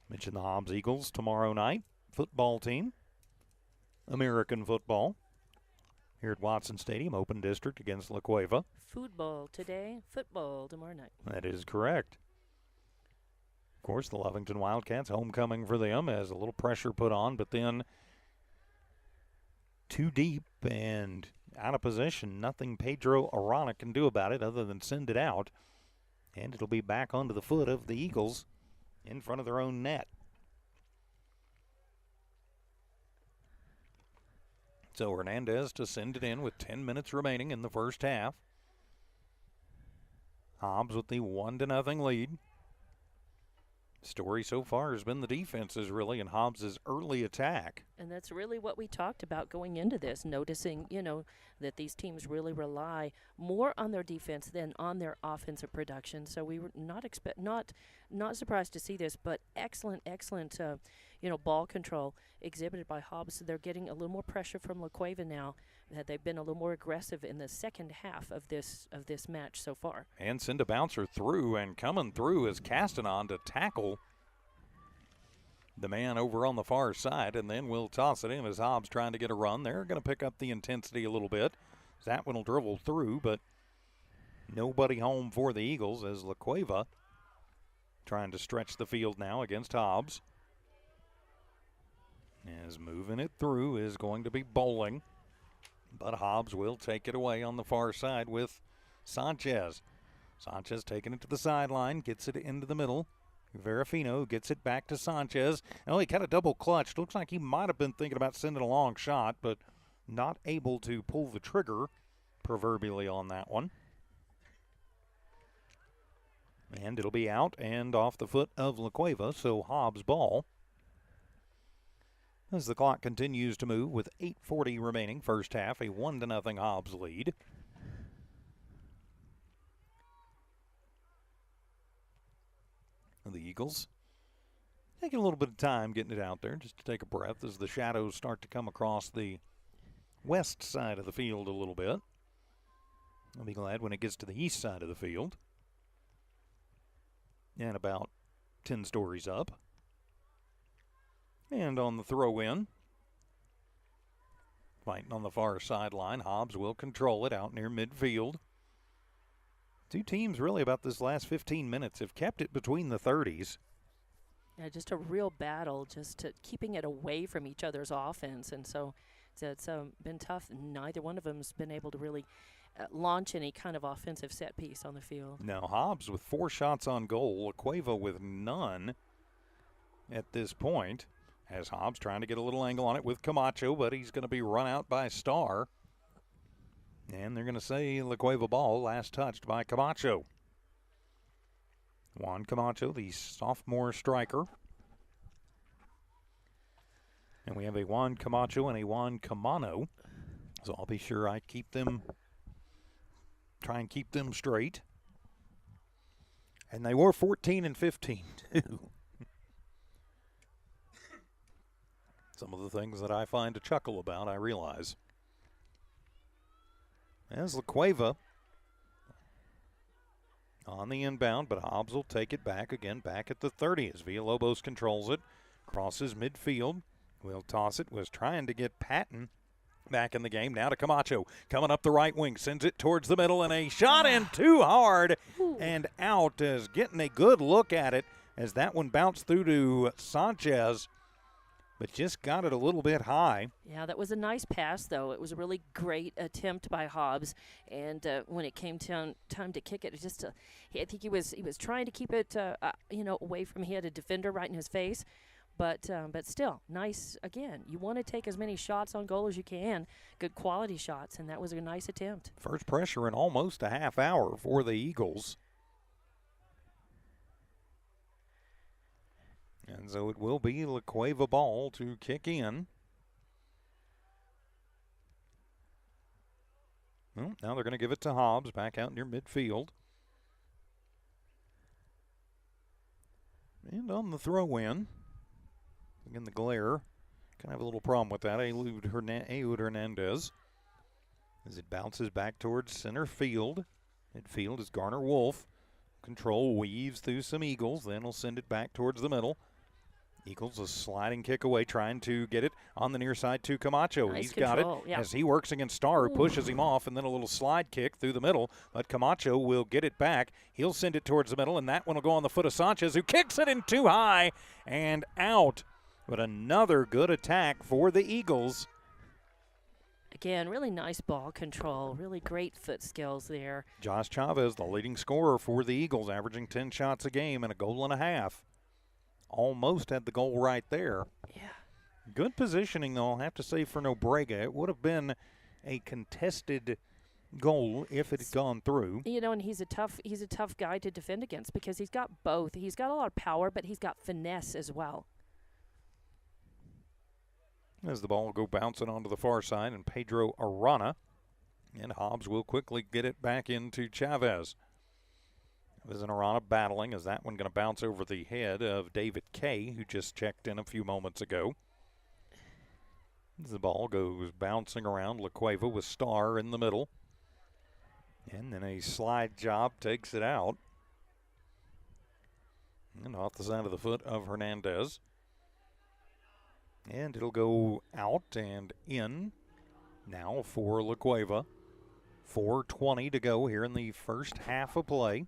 Speaker 1: Mention the Hobbs Eagles tomorrow night. Football team. American football. here at Watson Stadium, Open District against La Cueva.
Speaker 2: Football today, football tomorrow night.
Speaker 1: That is correct. Of course, the Lovington Wildcats, homecoming for them, as a little pressure put on, but then too deep and out of position. Nothing Pedro Arana can do about it other than send it out. And it'll be back onto the foot of the Eagles in front of their own net. So Hernandez to send it in with 10 minutes remaining in the first half. Hobbs with the 1-0 lead. Story so far has been the defenses, really, and Hobbs' early attack.
Speaker 2: And that's really what we talked about going into this, noticing, that these teams really rely more on their defense than on their offensive production. So we were not surprised to see this, but excellent, ball control exhibited by Hobbs. So they're getting a little more pressure from La Cueva now. They've been a little more aggressive in the second half of this match so far.
Speaker 1: And send a bouncer through, and coming through is Castanon to tackle the man over on the far side, and then we'll toss it in as Hobbs trying to get a run. They're going to pick up the intensity a little bit. That one will dribble through, but nobody home for the Eagles as La Cueva trying to stretch the field now against Hobbs. As moving it through is going to be Bowling, but Hobbs will take it away on the far side with Sanchez. Sanchez taking it to the sideline, gets it into the middle. Verafino gets it back to Sanchez. Oh, he kind of double clutched. Looks like he might have been thinking about sending a long shot, but not able to pull the trigger proverbially on that one. And it'll be out and off the foot of La Cueva, so Hobbs ball. As the clock continues to move with 8:40 remaining first half, a 1-0 Hobbs lead. The Eagles taking a little bit of time getting it out there just to take a breath as the shadows start to come across the west side of the field a little bit. I'll be glad when it gets to the east side of the field. And about 10 stories up. And on the throw-in, fighting on the far sideline, Hobbs will control it out near midfield. Two teams really about this last 15 minutes have kept it between the 30s.
Speaker 2: Yeah, just a real battle, just keeping it away from each other's offense. And so it's been tough. Neither one of them has been able to really launch any kind of offensive set piece on the field.
Speaker 1: Now Hobbs with 4 shots on goal, La Cueva with none at this point. As Hobbs trying to get a little angle on it with Camacho, but he's going to be run out by Starr. And they're going to say La Cueva ball, last touched by Camacho. Juan Camacho, the sophomore striker. And we have a Juan Camacho and a Juan Camano. So I'll be sure I try and keep them straight. And they were 14 and 15, too. Some of the things that I find to chuckle about, I realize. As La Cueva on the inbound, but Hobbs will take it back again, back at the 30 as Villalobos controls it, crosses midfield. Will toss it, was trying to get Patton back in the game. Now to Camacho, coming up the right wing, sends it towards the middle, and a shot in too hard and out, as getting a good look at it as that one bounced through to Sanchez, but just got it a little bit high.
Speaker 2: Yeah, that was a nice pass, though. It was a really great attempt by Hobbs, and when it came time to kick it, I think he was trying to keep it away from. He had a defender right in his face, but still nice. Again, you want to take as many shots on goal as you can, good quality shots, and that was a nice attempt.
Speaker 1: First pressure in almost a half hour for the Eagles. And so it will be La Cueva ball to kick in. Well, now they're going to give it to Hobbs back out near midfield. And on the throw-in, again the glare, kind of have a little problem with that. Ehud Hernandez as it bounces back towards center field. Midfield is Garner Wolf. Control weaves through some Eagles, then will send it back towards the middle. Eagles a sliding kick away, trying to get it on the near side to Camacho.
Speaker 2: Nice
Speaker 1: He's got it as he works against Starr, who pushes him off, and then a little slide kick through the middle. But Camacho will get it back. He'll send it towards the middle, and that one will go on the foot of Sanchez, who kicks it in too high and out. But another good attack for the Eagles.
Speaker 2: Again, really nice ball control, really great foot skills there.
Speaker 1: Josh Chavez, the leading scorer for the Eagles, averaging 10 shots a game and a goal and a half. Almost had the goal right there.
Speaker 2: Yeah.
Speaker 1: Good positioning, though, I'll have to say, for Nobrega. It would have been a contested goal if it had gone through.
Speaker 2: You know, and he's a tough guy to defend against because he's got both. He's got a lot of power, but he's got finesse as well.
Speaker 1: As the ball will go bouncing onto the far side, and Pedro Arana, and Hobbs will quickly get it back into Chavez. Chavez and Arana battling. Is that one going to bounce over the head of David Kay, who just checked in a few moments ago? As the ball goes bouncing around, La Cueva with Starr in the middle. And then a slide job takes it out. And off the side of the foot of Hernandez. And it'll go out and in now for La Cueva. 4:20 to go here in the first half of play.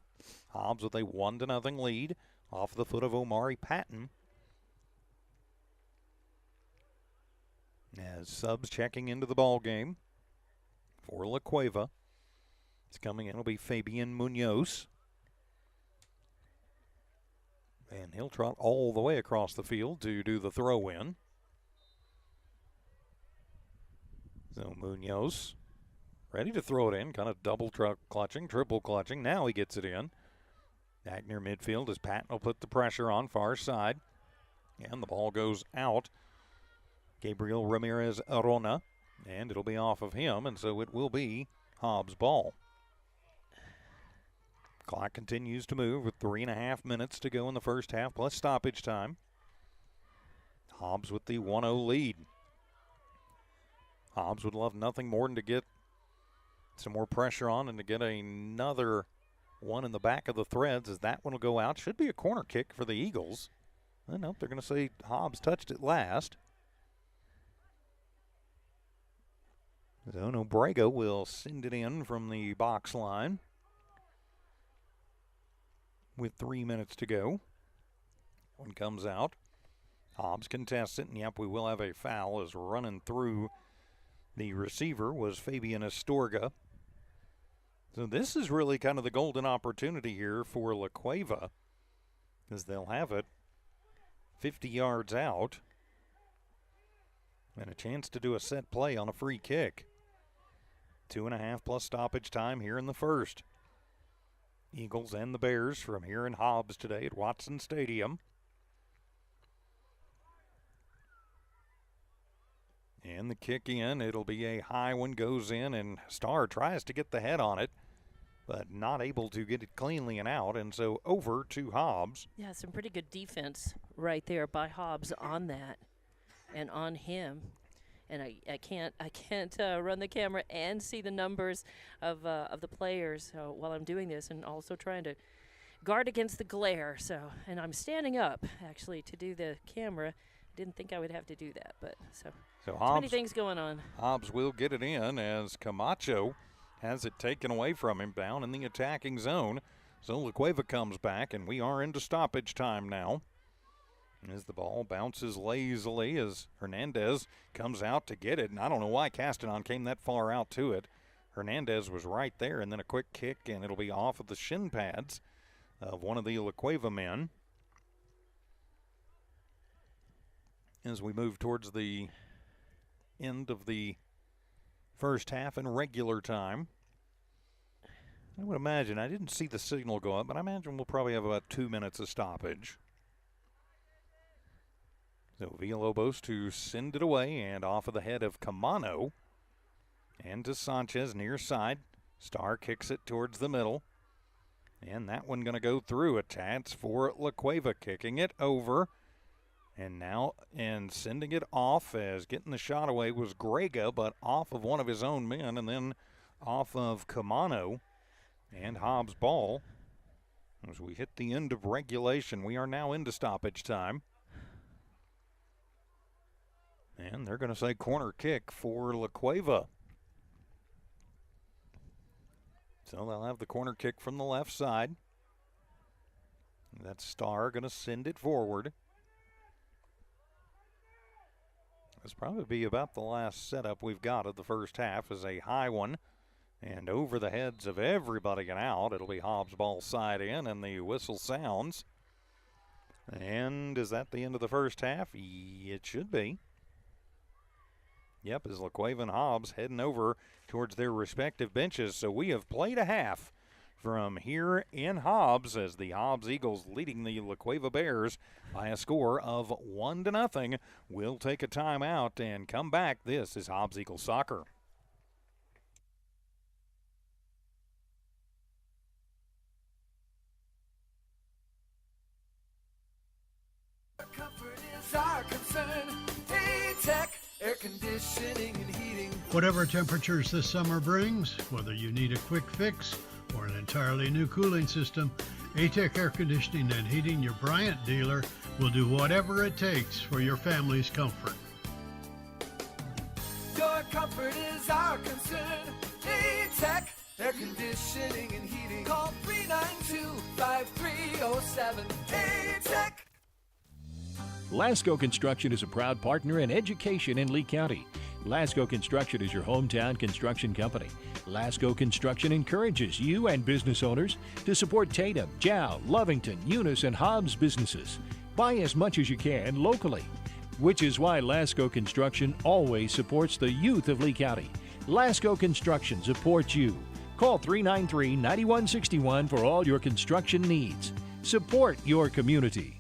Speaker 1: Hobbs with a 1-0 lead off the foot of Omari Patton. As subs checking into the ball game for La Cueva. It's coming in. It'll be Fabian Munoz. And he'll trot all the way across the field to do the throw in. So Munoz ready to throw it in, kind of double clutching, triple clutching. Now he gets it in. Back near midfield as Patton will put the pressure on far side. And the ball goes out. Gabriel Ramirez Arona, and it'll be off of him, and so it will be Hobbs' ball. Clock continues to move with 3.5 minutes to go in the first half, plus stoppage time. Hobbs with the 1-0 lead. Hobbs would love nothing more than to get some more pressure on and to get another one in the back of the threads, as that one will go out. Should be a corner kick for the Eagles. Nope, they're going to say Hobbs touched it last. So Nobrega will send it in from the box line with 3 minutes to go. One comes out. Hobbs contests it, and yep, we will have a foul as running through the receiver was Fabian Astorga. So this is really kind of the golden opportunity here for La Cueva, as they'll have it 50 yards out and a chance to do a set play on a free kick. 2.5 plus stoppage time here in the first. Eagles and the Bears from here in Hobbs today at Watson Stadium. And the kick in, it'll be a high one, goes in, and Starr tries to get the head on it, but not able to get it cleanly and out, and so over to Hobbs.
Speaker 2: Yeah, some pretty good defense right there by Hobbs on that and on him. And I can't run the camera and see the numbers of the players while I'm doing this, and also trying to guard against the glare. So, and I'm standing up actually to do the camera. Didn't think I would have to do that, but so
Speaker 1: Hobbs,
Speaker 2: many things going on.
Speaker 1: Hobbs will get it in as Camacho has it taken away from him down in the attacking zone. So La Cueva comes back, and we are into stoppage time now. As the ball bounces lazily as Hernandez comes out to get it. And I don't know why Castanon came that far out to it. Hernandez was right there, and then a quick kick, and it'll be off of the shin pads of one of the La Cueva men. As we move towards the end of the first half in regular time. I would imagine, I didn't see the signal go up, but I imagine we'll probably have about 2 minutes of stoppage. So Villalobos to send it away, and off of the head of Camano. And to Sanchez near side. Starr kicks it towards the middle. And that one going to go through. A chance for La Cueva, kicking it over. And now, and sending it off as getting the shot away was Grega, but off of one of his own men, and then off of Camano. And Hobbs' ball. As we hit the end of regulation, we are now into stoppage time. And they're going to say corner kick for La Cueva. So they'll have the corner kick from the left side. That's Starr going to send it forward. This probably be about the last setup we've got of the first half, is a high one. And over the heads of everybody and out. It'll be Hobbs ball side in, and the whistle sounds. And is that the end of the first half? It should be. Yep, as La Cueva and Hobbs heading over towards their respective benches. So we have played a half from here in Hobbs, as the Hobbs Eagles leading the La Cueva Bears by a score of 1-0. We'll take a timeout and come back. This is Hobbs Eagles Soccer.
Speaker 3: Comfort is our concern. A-Tech Air Conditioning and Heating.
Speaker 4: Whatever temperatures this summer brings, whether you need a quick fix or an entirely new cooling system, A-Tech Air Conditioning and Heating, your Bryant dealer, will do whatever it takes for your family's comfort.
Speaker 3: Your comfort is our concern. A-Tech Air Conditioning and Heating. Call 392-5307. A-Tech.
Speaker 5: Lasco Construction is a proud partner in education in Lee County. Lasco Construction is your hometown construction company. Lasco Construction encourages you and business owners to support Tatum, Jow, Lovington, Eunice, and Hobbs businesses. Buy as much as you can locally, which is why Lasco Construction always supports the youth of Lee County. Lasco Construction supports you. Call 393-9161 for all your construction needs. Support your community.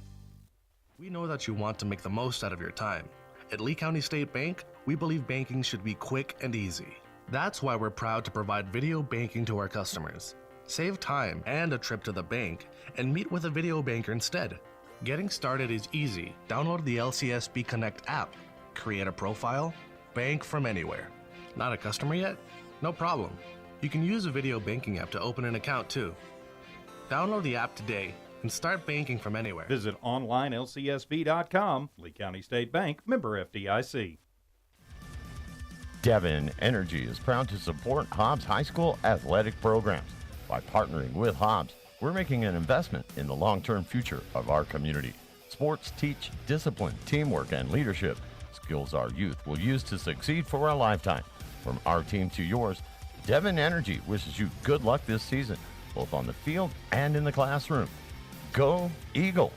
Speaker 6: We know that you want to make the most out of your time. At Lee County State Bank, we believe banking should be quick and easy. That's why we're proud to provide video banking to our customers. Save time and a trip to the bank and meet with a video banker instead. Getting started is easy. Download the LCSB Connect app, create a profile, bank from anywhere. Not a customer yet? No problem. You can use a video banking app to open an account too. Download the app today and start banking from anywhere.
Speaker 1: Visit onlinelcsb.com. Lee County State Bank, member FDIC.
Speaker 7: Devon Energy is proud to support Hobbs High School athletic programs. By partnering with Hobbs, we're making an investment in the long-term future of our community. Sports teach discipline, teamwork, and leadership, skills our youth will use to succeed for a lifetime. From our team to yours, Devon Energy wishes you good luck this season, both on the field and in the classroom. Go Eagles!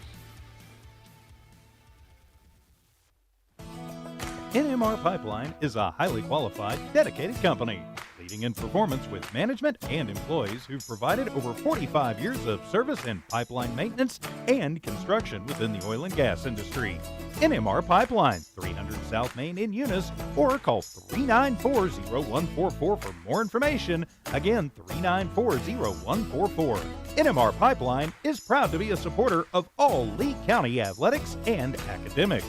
Speaker 1: NMR Pipeline is a highly qualified, dedicated company, leading in performance with management and employees who've provided over 45 years of service in pipeline maintenance and construction within the oil and gas industry. NMR Pipeline, 300 South Main in Eunice, or call 394-0144 for more information. Again, 394-0144. NMR Pipeline is proud to be a supporter of all Lee County athletics and academics.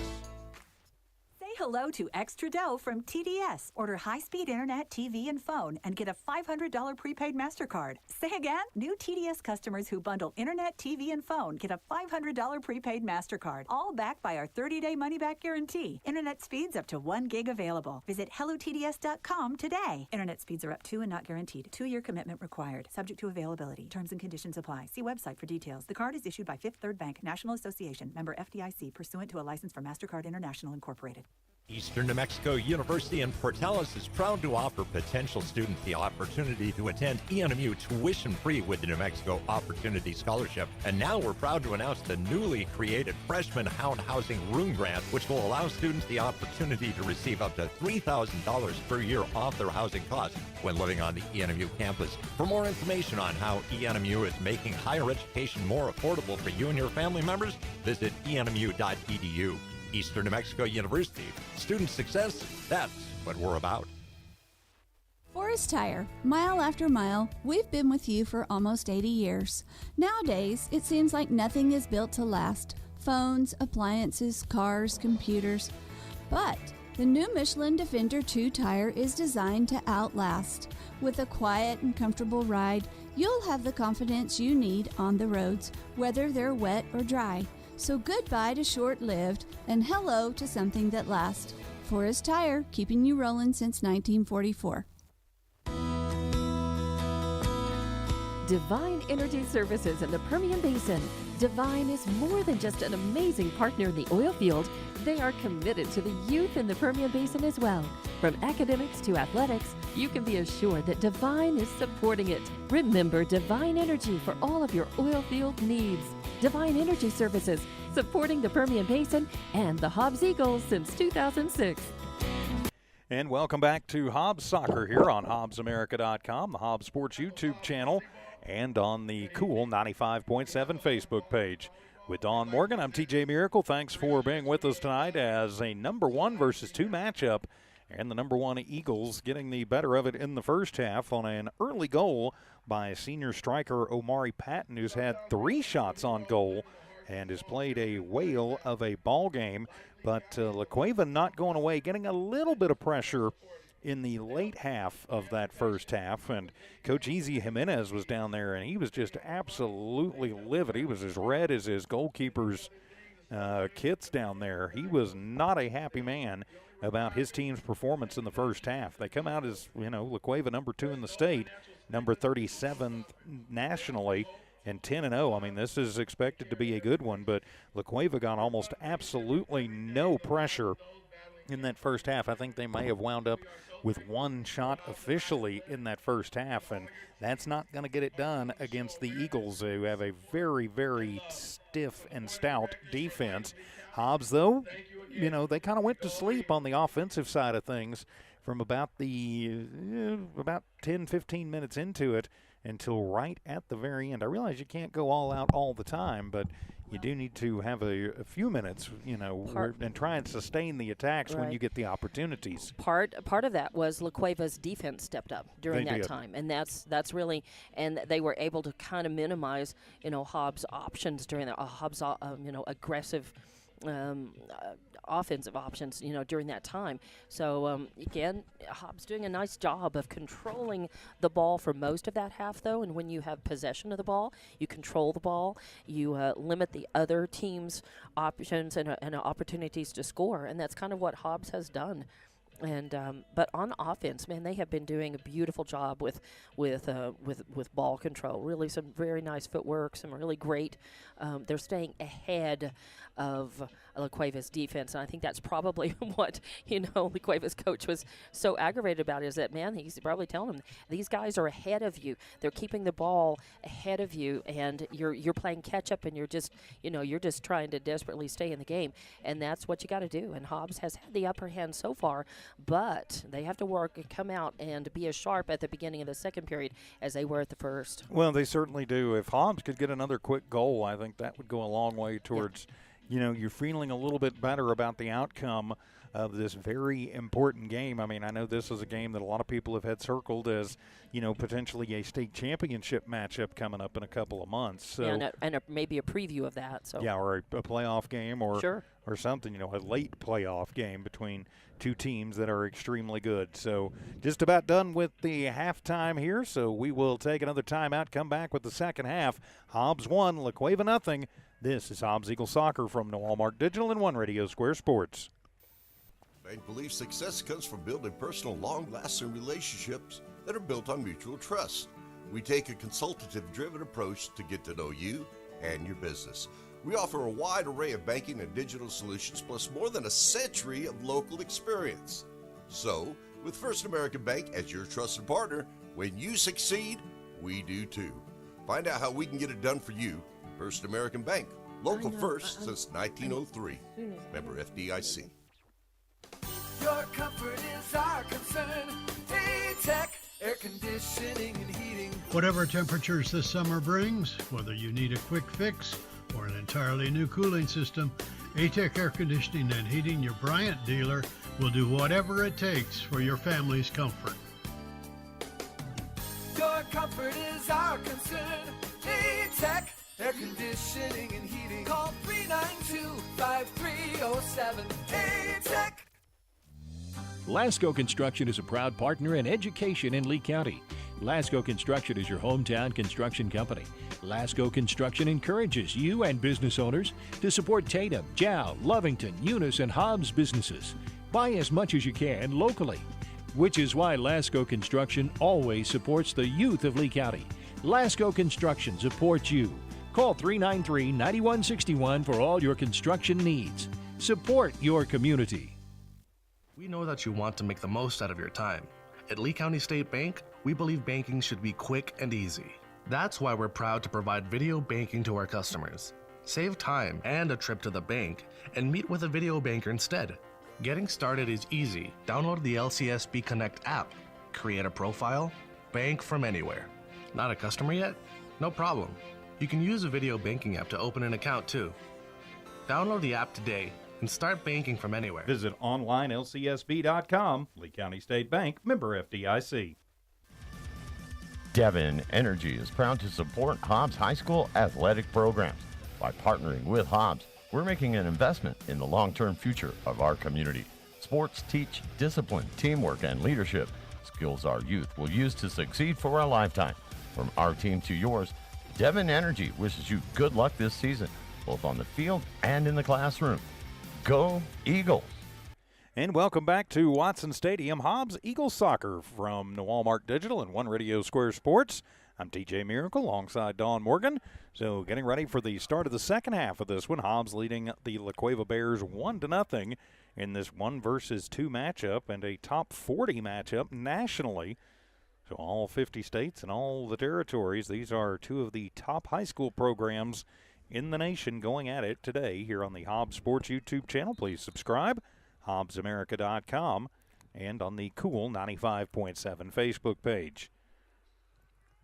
Speaker 8: Hello to Extra Dough from TDS. Order high-speed internet, TV, and phone and get a $500 prepaid MasterCard. Say again? New TDS customers who bundle internet, TV, and phone get a $500 prepaid MasterCard. All backed by our 30-day money-back guarantee. Internet speeds up to 1 gig available. Visit hellotds.com today. Internet speeds are up to and not guaranteed. 2-year commitment required. Subject to availability. Terms and conditions apply. See website for details. The card is issued by Fifth Third Bank, National Association, member FDIC, pursuant to a license from MasterCard International Incorporated.
Speaker 9: Eastern New Mexico University in Portales is proud to offer potential students the opportunity to attend ENMU tuition-free with the New Mexico Opportunity Scholarship. And now we're proud to announce the newly created Freshman Hound Housing Room Grant, which will allow students the opportunity to receive up to $3,000 per year off their housing costs when living on the ENMU campus. For more information on how ENMU is making higher education more affordable for you and your family members, visit enmu.edu. Eastern New Mexico University. Student success, that's what we're about.
Speaker 10: Forest Tire. Mile after mile, we've been with you for almost 80 years. Nowadays, it seems like nothing is built to last. Phones, appliances, cars, computers. But the new Michelin Defender 2 tire is designed to outlast. With a quiet and comfortable ride, you'll have the confidence you need on the roads, whether they're wet or dry. So goodbye to short-lived and hello to something that lasts. Forest Tire, keeping you rolling since 1944.
Speaker 11: Divine Energy Services in the Permian Basin. Divine is more than just an amazing partner in the oil field. They are committed to the youth in the Permian Basin as well. From academics to athletics, you can be assured that Divine is supporting it. Remember Divine Energy for all of your oil field needs. Divine Energy Services, supporting the Permian Basin and the Hobbs Eagles since 2006.
Speaker 1: And welcome back to Hobbs Soccer here on HobbsAmerica.com, the Hobbs Sports YouTube channel, and on the cool 95.7 Facebook page. With Don Morgan, I'm TJ Miracle. Thanks for being with us tonight as a number 1 versus 2 matchup. And the number 1 Eagles getting the better of it in the first half on an early goal by senior striker Omari Patton, who's had 3 shots on goal and has played a whale of a ball game. But La Cueva not going away, getting a little bit of pressure in the late half of that first half. And Coach Easy Jimenez was down there, and he was just absolutely livid. He was as red as his goalkeeper's kits down there. He was not a happy man about his team's performance in the first half. They come out as, La Cueva number 2 in the state, number 37 nationally, and 10-0. I mean, this is expected to be a good one, but La Cueva got almost absolutely no pressure in that first half. I think they may have wound up with 1 shot officially in that first half, and that's not going to get it done against the Eagles, who have a very, very stiff and stout defense. Hobbs, though, they kind of went to sleep on the offensive side of things from about 10-15 minutes into it until right at the very end. I realize you can't go all out all the time, but you do need to have a few minutes, and try and sustain the attacks when you get the opportunities.
Speaker 2: Part of that was La Cueva's defense stepped up during that time, and that's really, and they were able to kind of minimize, Hobbs' options during that. Hobbs, aggressive. Offensive options, during that time. So, again, Hobbs doing a nice job of controlling the ball for most of that half, though. And when you have possession of the ball, you control the ball, you limit the other team's options and opportunities to score. And that's kind of what Hobbs has done. And but on offense, man, they have been doing a beautiful job with ball control. Really, some very nice footwork, some really great. They're staying ahead of La Cueva's defense, and I think that's probably what La Cueva's coach was so aggravated about. Is that, man, he's probably telling them these guys are ahead of you. They're keeping the ball ahead of you, and you're playing catch up, and you're just trying to desperately stay in the game, and that's what you got to do. And Hobbs has had the upper hand so far. But they have to work and come out and be as sharp at the beginning of the second period as they were at the first.
Speaker 1: Well, they certainly do. If Hobbs could get another quick goal, I think that would go a long way towards, you're feeling a little bit better about the outcome of this very important game. I mean, I know this is a game that a lot of people have had circled as, potentially a state championship matchup coming up in a couple of months. So,
Speaker 2: maybe a preview of that. So
Speaker 1: or a playoff game or something, a late playoff game between 2 teams that are extremely good. So just about done with the halftime here, so we will take another timeout, come back with the second half. Hobbs 1, La Cueva nothing. This is Hobbs Eagle Soccer from Noel Mark Digital and One Radio Square Sports.
Speaker 12: Bank believes success comes from building personal, long-lasting relationships that are built on mutual trust. We take a consultative-driven approach to get to know you and your business. We offer a wide array of banking and digital solutions, plus more than a century of local experience. So, with First American Bank as your trusted partner, when you succeed, we do too. Find out how we can get it done for you. First American Bank, local first since 1903. Member FDIC.
Speaker 3: Your comfort is our concern. Tech, air conditioning and heating.
Speaker 4: Whatever temperatures this summer brings, whether you need a quick fix or an entirely new cooling system, A-Tech Air Conditioning and Heating, your Bryant dealer, will do whatever it takes for your family's comfort.
Speaker 3: Your comfort is our concern. A-Tech air conditioning and heating. Call 392-5307. A-Tech.
Speaker 5: Lasco Construction is a proud partner in education in Lee County. Lasco Construction is your hometown construction company. Lasco Construction encourages you and business owners to support Tatum, Jow, Lovington, Eunice, and Hobbs businesses. Buy as much as you can locally, which is why Lasco Construction always supports the youth of Lee County. Lasco Construction supports you. Call 393-9161 for all your construction needs. Support your community.
Speaker 6: We know that you want to make the most out of your time. At Lee County State Bank, we believe banking should be quick and easy. That's why we're proud to provide video banking to our customers. Save time and a trip to the bank and meet with a video banker instead. Getting started is easy. Download the LCSB Connect app, create a profile, bank from anywhere. Not a customer yet? No problem. You can use a video banking app to open an account too. Download the app today and start banking from anywhere.
Speaker 1: Visit onlinelcsb.com. Lee County State Bank, member FDIC.
Speaker 7: Devon Energy is proud to support Hobbs High School athletic programs. By partnering with Hobbs, we're making an investment in the long-term future of our community. Sports teach discipline, teamwork, and leadership, skills our youth will use to succeed for a lifetime. From our team to yours, Devon Energy wishes you good luck this season, both on the field and in the classroom. Go Eagles!
Speaker 1: And welcome back to Watson Stadium, Hobbs Eagles Soccer from Walmart Digital and One Radio Square Sports. I'm TJ Miracle alongside Dawn Morgan. So getting ready for the start of the second half of this one. Hobbs leading the La Cueva Bears 1-0 in this 1 versus 2 matchup and a top 40 matchup nationally. So all 50 states and all the territories, these are two of the top high school programs in the nation going at it today here on the Hobbs Sports YouTube channel. Please subscribe, HobbsAmerica.com, and on the Cool 95.7 Facebook page.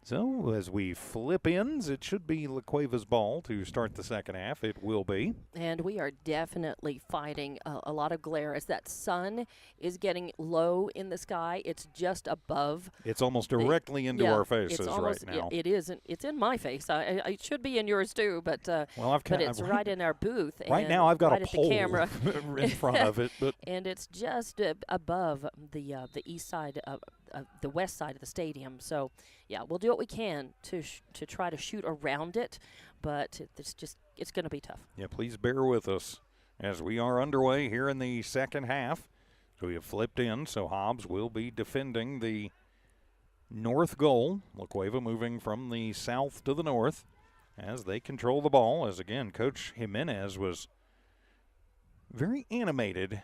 Speaker 1: So as we flip ends, it should be La Cueva's ball to start the second half. It will be.
Speaker 2: And we are definitely fighting a lot of glare as that sun is getting low in the sky. It's just above.
Speaker 1: It's almost directly into our faces right now.
Speaker 2: It is. It's in my face. It should be in yours too, but it's right in our booth.
Speaker 1: Right now I've got
Speaker 2: right
Speaker 1: a
Speaker 2: at
Speaker 1: pole
Speaker 2: the camera
Speaker 1: in front of it. But
Speaker 2: and it's just above the east side of the west side of the stadium. So, yeah, we'll do what we can to try to shoot around it, but it's going to be tough.
Speaker 1: Yeah, please bear with us as we are underway here in the second half. So we have flipped in, so Hobbs will be defending the north goal. La Cueva moving from the south to the north as they control the ball. As again, Coach Jimenez was very animated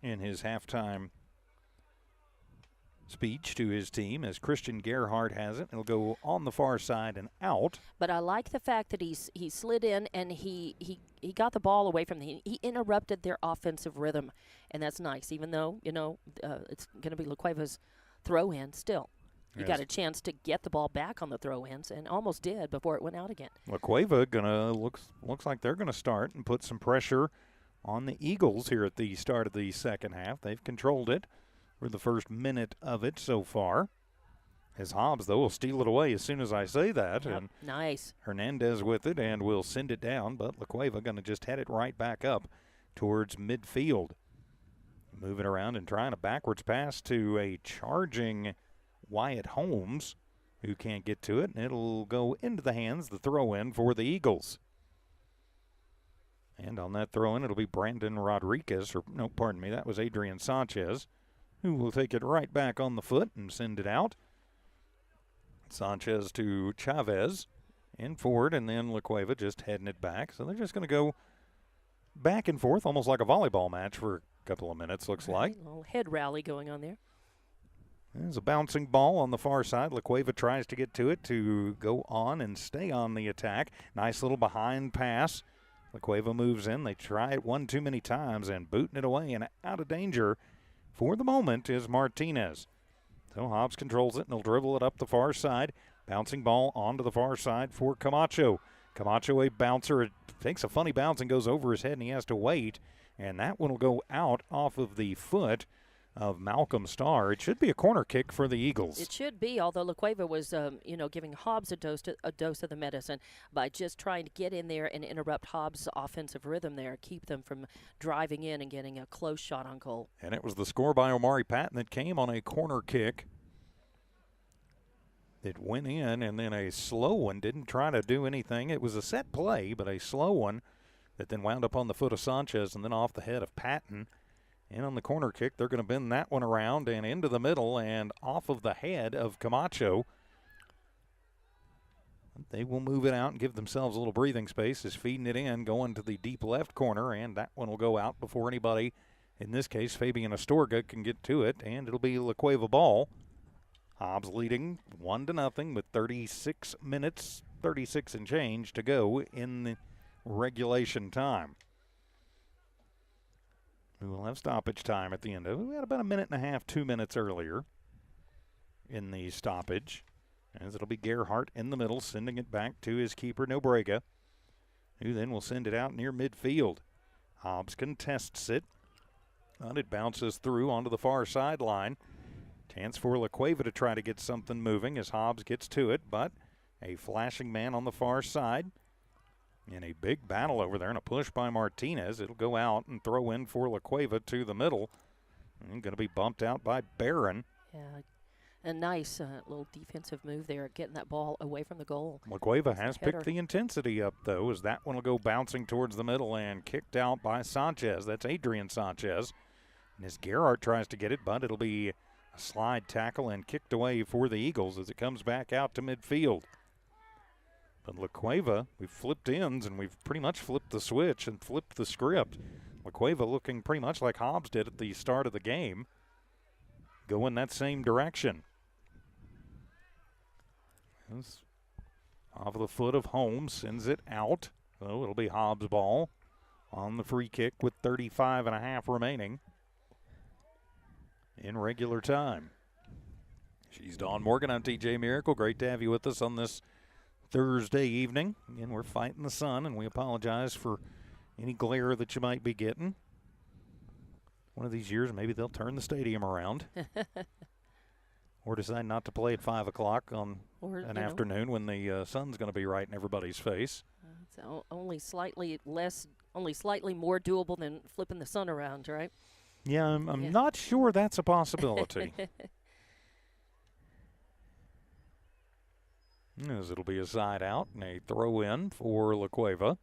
Speaker 1: in his halftime speech to his team, as Christian Gerhardt has it. It'll go on the far side and out.
Speaker 2: But I like the fact that he slid in and he got the ball away from he interrupted their offensive rhythm, and that's nice. Even though it's going to be La Cueva's throw in, still he got a chance to get the ball back on the throw ins and almost did before it went out again.
Speaker 1: La Cueva looks like they're gonna start and put some pressure on the Eagles here at the start of the second half. They've controlled it for the first minute of it so far. As Hobbs, though, will steal it away as soon as I say that.
Speaker 2: Yep,
Speaker 1: and
Speaker 2: nice.
Speaker 1: Hernandez with it and will send it down, but La Cueva going to just head it right back up towards midfield. Moving around and trying a backwards pass to a charging Wyatt Holmes, who can't get to it, and it'll go into the hands, the throw-in for the Eagles. And on that throw-in, it'll be Brandon Rodriguez, that was Adrian Sanchez, who will take it right back on the foot and send it out. Sanchez to Chavez and forward, and then La Cueva just heading it back. So they're just going to go back and forth, almost like a volleyball match for a couple of minutes, looks like.
Speaker 2: A little head rally going on there.
Speaker 1: There's a bouncing ball on the far side. La Cueva tries to get to it to go on and stay on the attack. Nice little behind pass. La Cueva moves in. They try it one too many times and booting it away and out of danger for the moment is Martinez. So Hobbs controls it, and he'll dribble it up the far side. Bouncing ball onto the far side for Camacho. Camacho, a bouncer, it takes a funny bounce and goes over his head, and he has to wait. And that one will go out off of the foot of Malcolm Starr. It should be a corner kick for the Eagles.
Speaker 2: It should be, although La Cueva was, giving Hobbs a dose of the medicine by just trying to get in there and interrupt Hobbs' offensive rhythm there, keep them from driving in and getting a close shot on goal.
Speaker 1: And it was the score by Omari Patton that came on a corner kick. It went in, and then a slow one, didn't try to do anything. It was a set play, but a slow one that then wound up on the foot of Sanchez and then off the head of Patton. And on the corner kick, they're going to bend that one around and into the middle and off of the head of Camacho. They will move it out and give themselves a little breathing space as feeding it in, going to the deep left corner, and that one will go out before anybody, in this case Fabian Astorga, can get to it, and it'll be La Cueva ball. Hobbs leading 1-0 with 36 minutes, 36 and change to go in the regulation time. We will have stoppage time at the end of it. We had about a minute and a half, 2 minutes earlier in the stoppage. As it'll be Gerhardt in the middle, sending it back to his keeper, Nobrega, who then will send it out near midfield. Hobbs contests it, and it bounces through onto the far sideline. Chance for La Cueva to try to get something moving as Hobbs gets to it, but a flashing man on the far side. In a big battle over there and a push by Martinez. It'll go out and throw in for La Cueva to the middle. And going to be bumped out by Barron.
Speaker 2: Yeah, a nice little defensive move there, getting that ball away from the goal.
Speaker 1: La Cueva has picked the intensity up, though, as that one will go bouncing towards the middle and kicked out by Sanchez. That's Adrian Sanchez. And as Gerhardt tries to get it, but it'll be a slide tackle and kicked away for the Eagles as it comes back out to midfield. But La Cueva, we've flipped ends, and we've pretty much flipped the switch and flipped the script. La Cueva looking pretty much like Hobbs did at the start of the game, going that same direction. It's off of the foot of Holmes, sends it out. So it'll be Hobbs' ball on the free kick with 35 and a half remaining in regular time. She's Dawn Morgan. I'm TJ Miracle. Great to have you with us on this Thursday evening. Again, we're fighting the sun, and we apologize for any glare that you might be getting. One of these years, maybe they'll turn the stadium around. Or decide not to play at 5 o'clock on an afternoon when the sun's going to be right in everybody's face.
Speaker 2: It's only slightly more doable than flipping the sun around, right?
Speaker 1: Yeah, I'm not sure that's a possibility. As it'll be a side out and a throw in for La Cueva.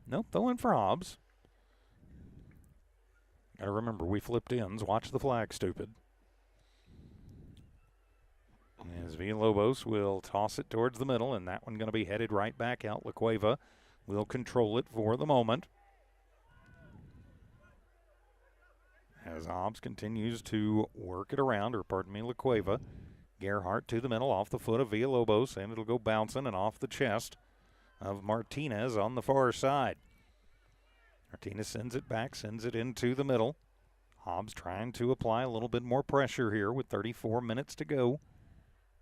Speaker 1: Nope, throw in for Hobbs. Gotta remember, we flipped ends. Watch the flag, stupid. As Villalobos will toss it towards the middle, and that one going to be headed right back out. La Cueva will control it for the moment. As Hobbs continues to work it around, La Cueva. Gerhardt to the middle off the foot of Villalobos, and it'll go bouncing and off the chest of Martinez on the far side. Martinez sends it back, sends it into the middle. Hobbs trying to apply a little bit more pressure here with 34 minutes to go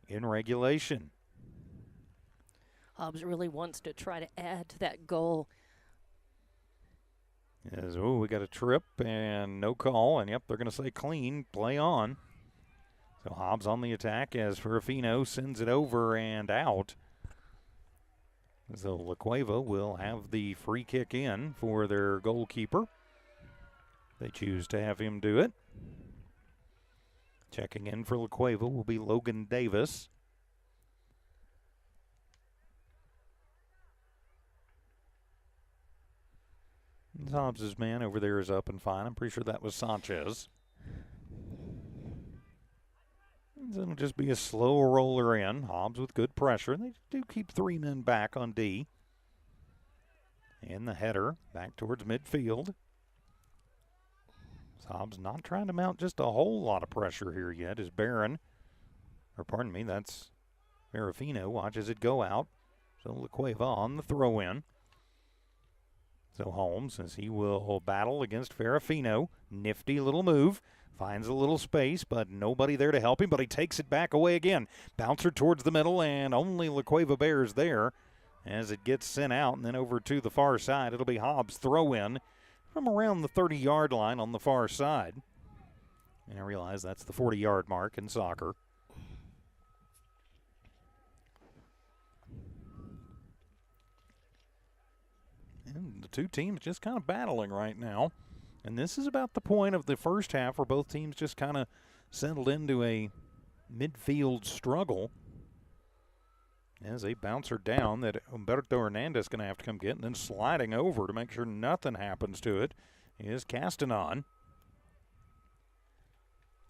Speaker 1: in regulation.
Speaker 2: Hobbs really wants to try to add to that goal.
Speaker 1: Yes, we got a trip and no call, and yep, they're going to say clean, play on. So Hobbs on the attack as Ferrafino sends it over and out. So La Cueva will have the free kick in for their goalkeeper. They choose to have him do it. Checking in for La Cueva will be Logan Davis. Hobbs' man over there is up and fine. I'm pretty sure that was Sanchez. It'll just be a slow roller in. Hobbs with good pressure. They do keep 3 men back on D. And the header back towards midfield. Hobbs not trying to mount just a whole lot of pressure here yet as Barron, or pardon me, that's Ferrafino, watches it go out. So La Cueva on the throw-in. So Holmes, as he will battle against Ferrafino. Nifty little move. Finds a little space, but nobody there to help him, but he takes it back away again. Bouncer towards the middle, and only La Cueva bears there as it gets sent out, and then over to the far side. It'll be Hobbs' throw-in from around the 30-yard line on the far side. And I realize that's the 40-yard mark in soccer. And the two teams just kind of battling right now. And this is about the point of the first half where both teams just kind of settled into a midfield struggle. As a bouncer down that Humberto Hernandez is going to have to come get, and then sliding over to make sure nothing happens to it is Castanon.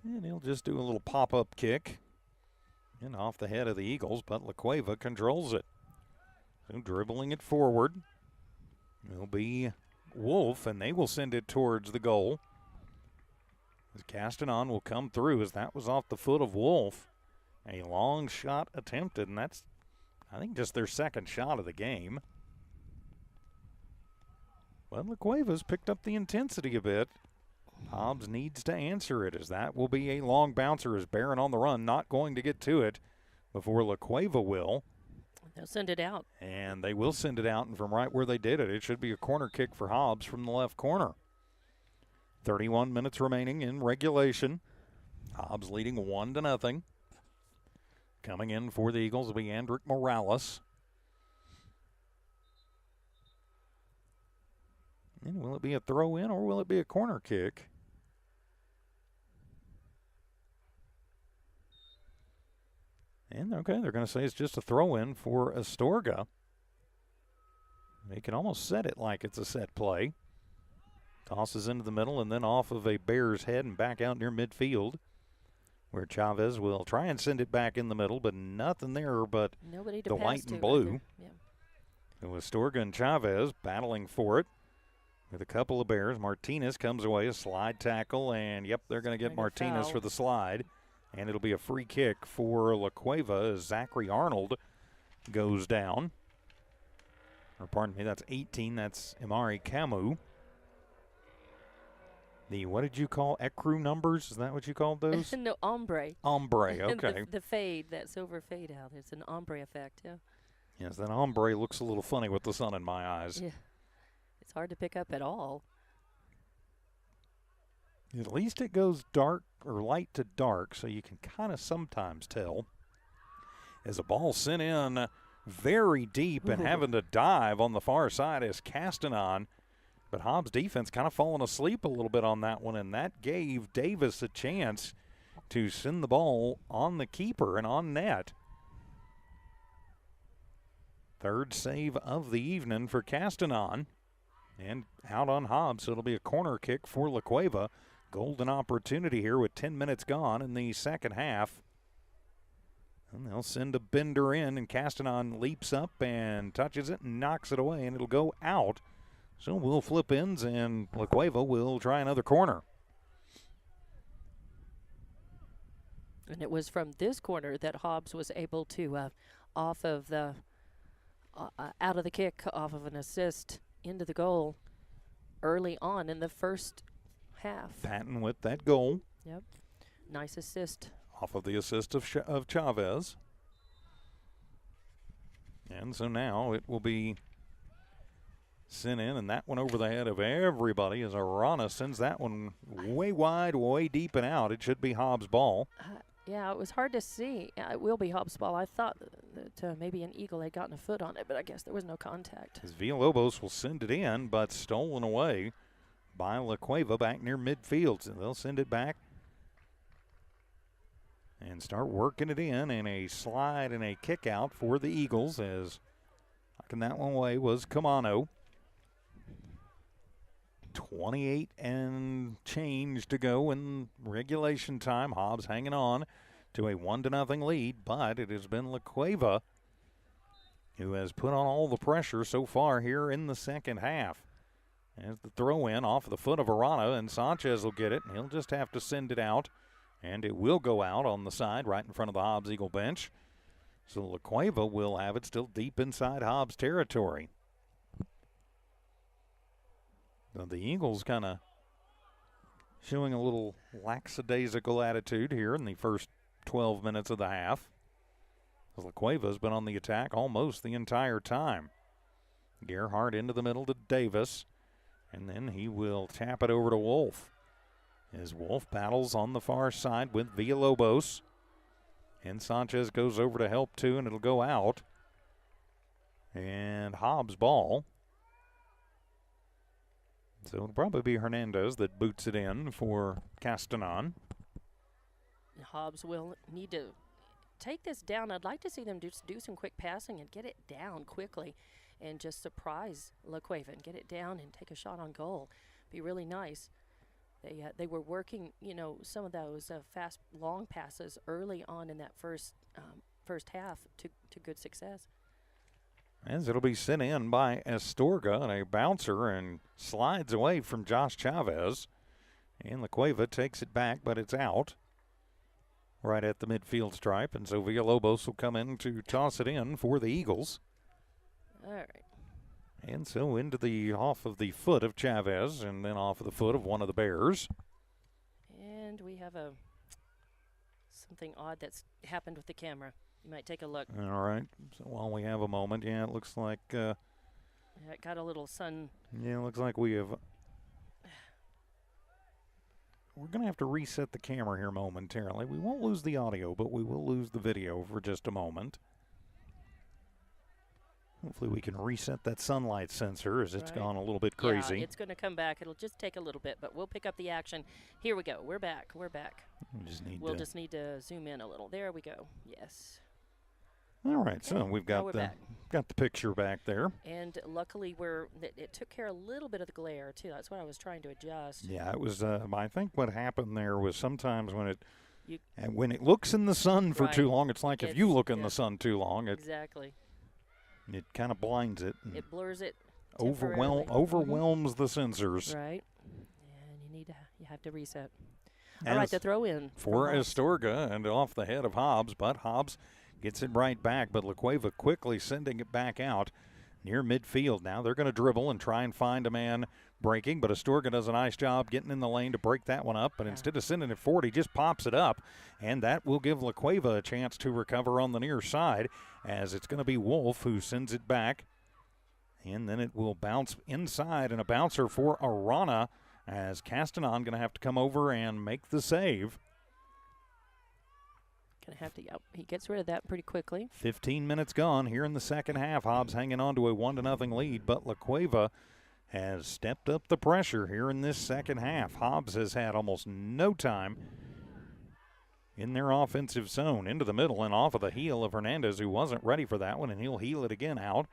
Speaker 1: And he'll just do a little pop-up kick and off the head of the Eagles, but La Cueva controls it. So dribbling it forward will be Wolf, and they will send it towards the goal. As Castanon will come through, as that was off the foot of Wolf. A long shot attempted, and that's, I think, just their second shot of the game. But La Cueva's picked up the intensity a bit. Hobbs needs to answer it, as that will be a long bouncer, as Barron on the run, not going to get to it before La Cueva will.
Speaker 2: They'll send it out.
Speaker 1: And they will send it out, and from right where they did it, it should be a corner kick for Hobbs from the left corner. 31 minutes remaining in regulation. Hobbs leading 1-0. Coming in for the Eagles will be Andrick Morales. And will it be a throw-in or will it be a corner kick? And, okay, they're going to say it's just a throw-in for Astorga. They can almost set it like it's a set play. Tosses into the middle and then off of a Bears head and back out near midfield, where Chavez will try and send it back in the middle, but nothing there but
Speaker 2: nobody to
Speaker 1: the
Speaker 2: pass
Speaker 1: white
Speaker 2: to
Speaker 1: and blue.
Speaker 2: right there.
Speaker 1: Yeah. So Astorga and Chavez battling for it with a couple of Bears. Martinez comes away, a slide tackle, and, yep, they're going to get Martinez for the slide. And it'll be a free kick for La Cueva as Zachary Arnold goes down. Or pardon me, that's 18. That's Imari Camus. The, what did you call, ecru numbers? Is that what you called those?
Speaker 2: No, ombre.
Speaker 1: Ombre, okay.
Speaker 2: the fade, that silver fade out. It's an ombre effect, yeah.
Speaker 1: Yes, that ombre looks a little funny with the sun in my eyes.
Speaker 2: Yeah. It's hard to pick up at all.
Speaker 1: At least it goes dark or light to dark, so you can kind of sometimes tell. As a ball sent in very deep and having to dive on the far side is Castanon. But Hobbs' defense kind of falling asleep a little bit on that one, and that gave Davis a chance to send the ball on the keeper and on net. Third save of the evening for Castanon. And out on Hobbs, so it'll be a corner kick for La Cueva. Golden opportunity here with 10 minutes gone in the second half. And they'll send a bender in, and Castanon leaps up and touches it and knocks it away, and it'll go out. So we'll flip ends, and La Cueva will try another corner.
Speaker 2: And it was from this corner that Hobbs was able to, off of the, out of the kick, off of an assist into the goal early on in the first half.
Speaker 1: Patton with that goal.
Speaker 2: Yep. Nice assist.
Speaker 1: Off of the assist of Chavez. And so now it will be sent in, and that one over the head of everybody as Arana sends that one way wide, way deep and out. It should be Hobbs' ball.
Speaker 2: Yeah, it was hard to see. It will be Hobbs' ball. I thought that maybe an Eagle had gotten a foot on it, but I guess there was no contact.
Speaker 1: As Villalobos will send it in, but stolen away by La Cueva back near midfield. So they'll send it back and start working it in a slide and a kick out for the Eagles, as knocking that one away was Camano. 28 and change to go in regulation time. Hobbs hanging on to a 1-0 lead, but it has been La Cueva who has put on all the pressure so far here in the second half. As the throw in off the foot of Arana, and Sanchez will get it, and he'll just have to send it out, and it will go out on the side right in front of the Hobbs Eagle bench. So La Cueva will have it still deep inside Hobbs territory. The Eagles kind of showing a little lackadaisical attitude here in the first 12 minutes of the half. La Cueva's been on the attack almost the entire time. Gerhardt into the middle to Davis, and then he will tap it over to Wolf. As Wolf battles on the far side with Villalobos. And Sanchez goes over to help too, and it'll go out. And Hobbs' ball. So it'll probably be Hernandez that boots it in for Castanon.
Speaker 2: Hobbs will need to take this down. I'd like to see them do some quick passing and get it down quickly and just surprise La Cueva and get it down and take a shot on goal. Be really nice. They were working, some of those fast, long passes early on in that first half to good success.
Speaker 1: As it'll be sent in by Astorga, and a bouncer, and slides away from Josh Chavez. And La Cueva takes it back, but it's out right at the midfield stripe. And so Villalobos will come in to toss it in for the Eagles.
Speaker 2: All right.
Speaker 1: And so off of the foot of Chavez, and then off of the foot of one of the Bears.
Speaker 2: And we have something odd that's happened with the camera. You might take a look.
Speaker 1: All right. So while we have a moment, it looks like.
Speaker 2: It got a little sun.
Speaker 1: Yeah, it looks like we have. We're going to have to reset the camera here momentarily. We won't lose the audio, but we will lose the video for just a moment. Hopefully we can reset that sunlight sensor as it's gone a little bit crazy.
Speaker 2: Yeah, it's going to come back. It'll just take a little bit, but we'll pick up the action. Here we go. We're back. We'll just need to zoom in a little. There we go. Yes.
Speaker 1: All right, so we've got the picture back there.
Speaker 2: And luckily it took care of a little bit of the glare too. That's what I was trying to adjust.
Speaker 1: Yeah, it was. I think what happened there was sometimes when it looks in the sun for too long, it's like if you look in the sun too long,
Speaker 2: exactly.
Speaker 1: It kind of blinds it.
Speaker 2: It blurs it.
Speaker 1: Overwhelms the sensors.
Speaker 2: Right, and you have to reset. All right, the throw in
Speaker 1: for Astorga and off the head of Hobbs, but Hobbs gets it right back, but La Cueva quickly sending it back out near midfield. Now they're going to dribble and try and find a man breaking, but Astorga does a nice job getting in the lane to break that one up, but instead of sending it forward, he just pops it up, and that will give La Cueva a chance to recover on the near side, as it's going to be Wolf who sends it back, and then it will bounce inside, and a bouncer for Arana, as Castanon going to have to come over and make the save.
Speaker 2: He gets rid of that pretty quickly.
Speaker 1: 15 minutes gone here in the second half. Hobbs hanging on to a 1-0 lead, but La Cueva has stepped up the pressure here in this second half. Hobbs has had almost no time in their offensive zone, into the middle and off of the heel of Hernandez, who wasn't ready for that one, and he'll heel it again out.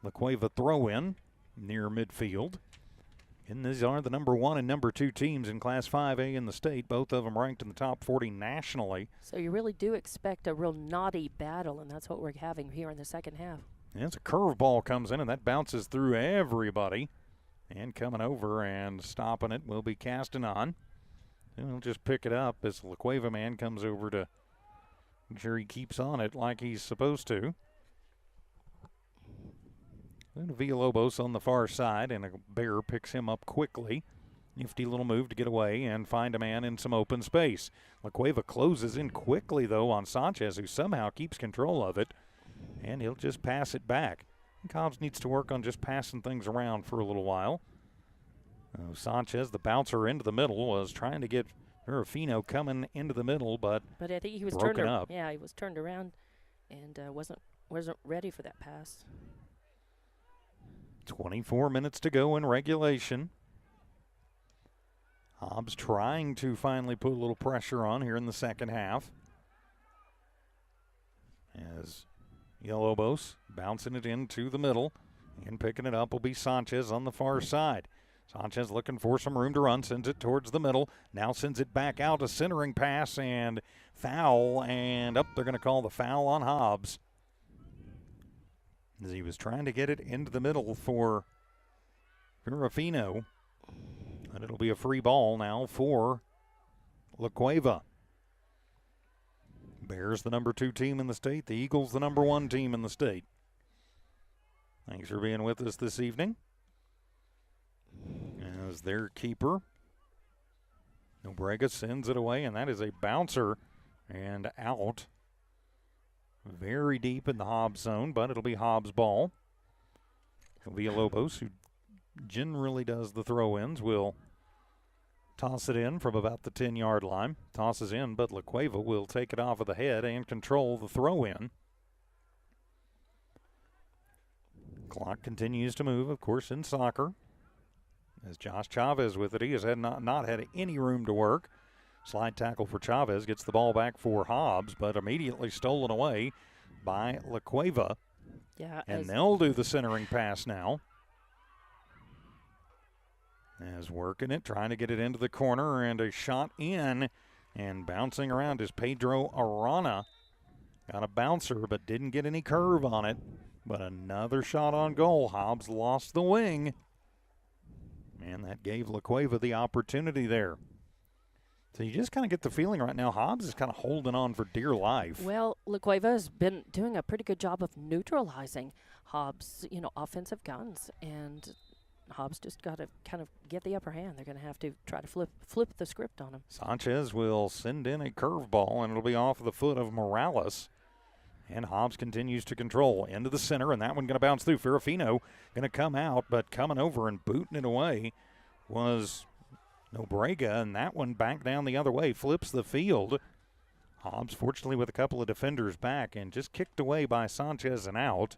Speaker 1: La Cueva throw in near midfield. And these are the number 1 and number 2 teams in Class 5A in the state, both of them ranked in the top 40 nationally.
Speaker 2: So you really do expect a real naughty battle, and that's what we're having here in the second half.
Speaker 1: As a curveball comes in, and that bounces through everybody. And coming over and stopping it will be Castanon. And he'll just pick it up as the La Cueva man comes over to make sure he keeps on it like he's supposed to. Then Villalobos on the far side, and a Bear picks him up quickly. Nifty little move to get away and find a man in some open space. La Cueva closes in quickly, though, on Sanchez, who somehow keeps control of it, and he'll just pass it back. Hobbs needs to work on just passing things around for a little while. Sanchez, the bouncer into the middle, was trying to get Rufino coming into the middle, but
Speaker 2: I think he was
Speaker 1: broken up.
Speaker 2: Yeah, he was turned around and wasn't ready for that pass.
Speaker 1: 24 minutes to go in regulation. Hobbs trying to finally put a little pressure on here in the second half. As Villalobos bouncing it into the middle, and picking it up will be Sanchez on the far side. Sanchez looking for some room to run, sends it towards the middle, now sends it back out, a centering pass, and foul, and they're going to call the foul on Hobbs. As he was trying to get it into the middle for Rufino. And it'll be a free ball now for La Cueva. Bears the number 2 team in the state. The Eagles the number 1 team in the state. Thanks for being with us this evening. As their keeper, Nobrega sends it away, and that is a bouncer and out. Very deep in the Hobbs zone, but it'll be Hobbs' ball. Villalobos, who generally does the throw-ins, will toss it in from about the 10-yard line. Tosses in, but La Cueva will take it off of the head and control the throw-in. Clock continues to move, of course, in soccer. As Josh Chavez with it, he has not had any room to work. Slide tackle for Chavez, gets the ball back for Hobbs, but immediately stolen away by La Cueva.
Speaker 2: Yeah,
Speaker 1: and they'll do the centering pass now. As working it, trying to get it into the corner, and a shot in, and bouncing around is Pedro Arana. Got a bouncer, but didn't get any curve on it. But another shot on goal. Hobbs lost the wing. And that gave La Cueva the opportunity there. So you just kind of get the feeling right now Hobbs is kind of holding on for dear life.
Speaker 2: Well, La Cueva has been doing a pretty good job of neutralizing Hobbs, offensive guns, and Hobbs just got to kind of get the upper hand. They're going to have to try to flip the script on him.
Speaker 1: Sanchez will send in a curveball, and it'll be off the foot of Morales. And Hobbs continues to control into the center, and that one going to bounce through. Ferrafino going to come out, but coming over and booting it away was Nobrega, and that one back down the other way, flips the field. Hobbs, fortunately, with a couple of defenders back, and just kicked away by Sanchez and out.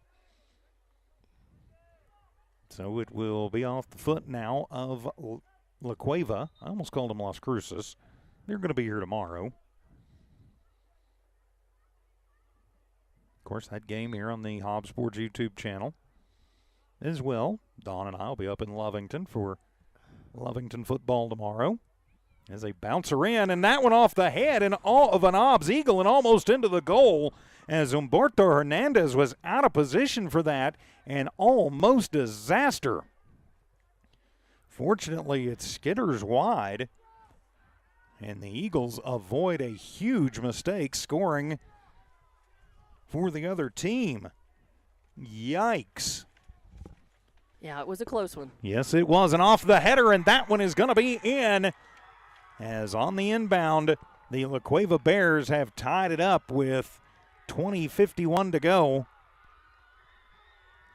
Speaker 1: So it will be off the foot now of La Cueva. I almost called them Las Cruces. They're going to be here tomorrow. Of course, that game here on the Hobbs Sports YouTube channel as well. Dawn and I will be up in Lovington for Lovington football tomorrow. As a bouncer in, and that one off the head and all of an Hobbs Eagle and almost into the goal, as Humberto Hernandez was out of position for that, and almost disaster. Fortunately, it skitters wide, and the Eagles avoid a huge mistake scoring for the other team. Yikes.
Speaker 2: Yeah, it was a close one.
Speaker 1: Yes, it was, and off the header, and that one is going to be in. As on the inbound, the La Cueva Bears have tied it up with 20:51 to go.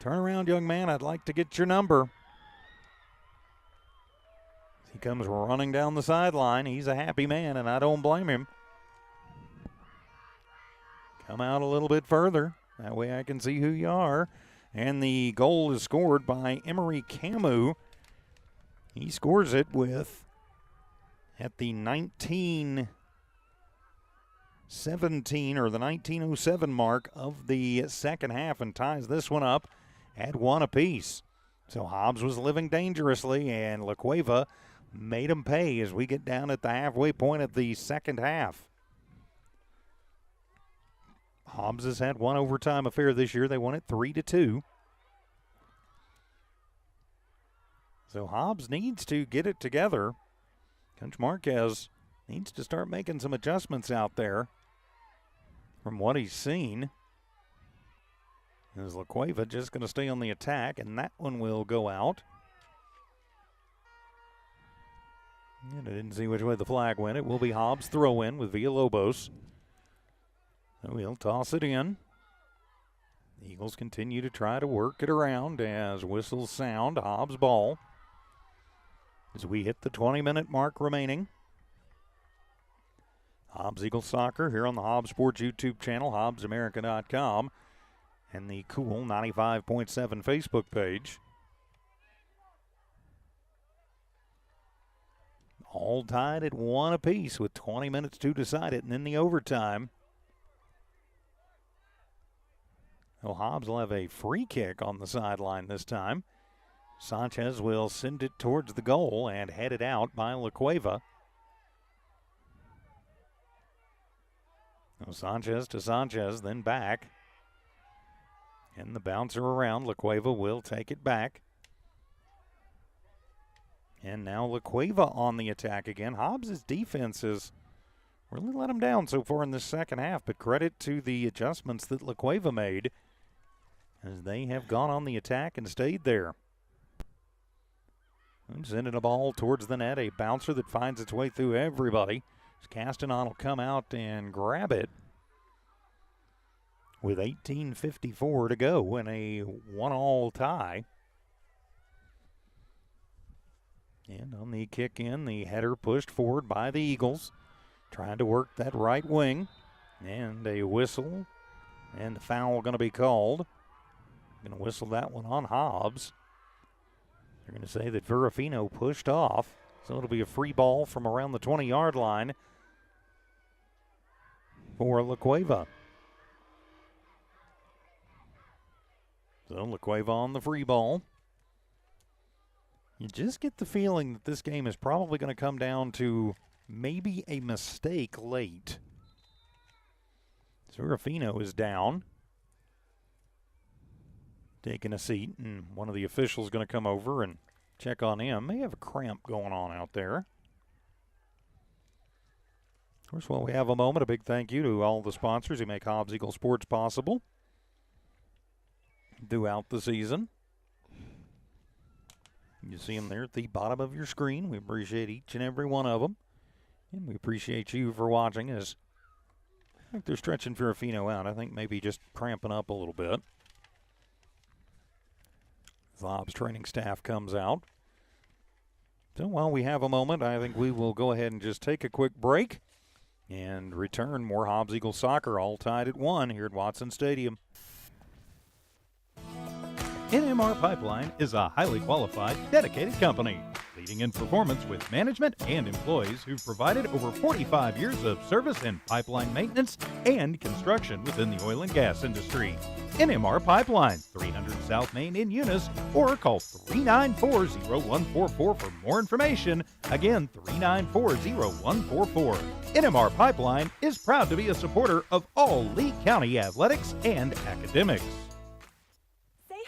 Speaker 1: Turn around, young man. I'd like to get your number. He comes running down the sideline. He's a happy man, and I don't blame him. Come out a little bit further. That way I can see who you are. And the goal is scored by Emery Camus. He scores it at the 19:17 or the 19:07 mark of the second half and ties this one up at 1 apiece. So Hobbs was living dangerously, and La Cueva made him pay as we get down at the halfway point of the second half. Hobbs has had one overtime affair this year. They won it 3-2. So Hobbs needs to get it together. Coach Marquez needs to start making some adjustments out there from what he's seen. Is La Cueva just going to stay on the attack, and that one will go out. And I didn't see which way the flag went. It will be Hobbs' throw-in with Villalobos. So he'll toss it in. The Eagles continue to try to work it around as whistles sound. Hobbs ball. As we hit the 20-minute mark remaining. Hobbs Eagle Soccer here on the Hobbs Sports YouTube channel, HobbsAmerica.com, and the cool 95.7 Facebook page. All tied at 1 apiece with 20 minutes to decide it, and then the overtime. Well, Hobbs will have a free kick on the sideline this time. Sanchez will send it towards the goal and head it out by La Cueva. Sanchez to Sanchez, then back. And the bouncer around. La Cueva will take it back. And now La Cueva on the attack again. Hobbs' defense has really let him down so far in this second half, but credit to the adjustments that La Cueva made as they have gone on the attack and stayed there. And sending a ball towards the net, a bouncer that finds its way through everybody. Castanon will come out and grab it with 18:54 to go in a 1-1 tie. And on the kick in, the header pushed forward by the Eagles, trying to work that right wing. And a whistle, and the foul going to be called. Going to whistle that one on Hobbs. They're going to say that Verafino pushed off, so it'll be a free ball from around the 20-yard line for La Cueva. So La Cueva on the free ball. You just get the feeling that this game is probably going to come down to maybe a mistake late. Serafino is down, taking a seat, and one of the officials is going to come over and check on him. May have a cramp going on out there. Of course, while we have a moment, a big thank you to all the sponsors who make Hobbs Eagle Sports possible throughout the season. You see them there at the bottom of your screen. We appreciate each and every one of them. And we appreciate you for watching as I think they're stretching Ferrafino out. I think maybe just cramping up a little bit. The Hobbs training staff comes out. So while we have a moment, I think we will go ahead and just take a quick break and return more Hobbs Eagle soccer, all tied at 1 here at Watson Stadium.
Speaker 13: NMR Pipeline is a highly qualified, dedicated company, leading in performance with management and employees who've provided over 45 years of service in pipeline maintenance and construction within the oil and gas industry. NMR Pipeline, 300 South Main in Eunice, or call 394-0144 for more information. Again, 394-0144. NMR Pipeline is proud to be a supporter of all Lee County athletics and academics.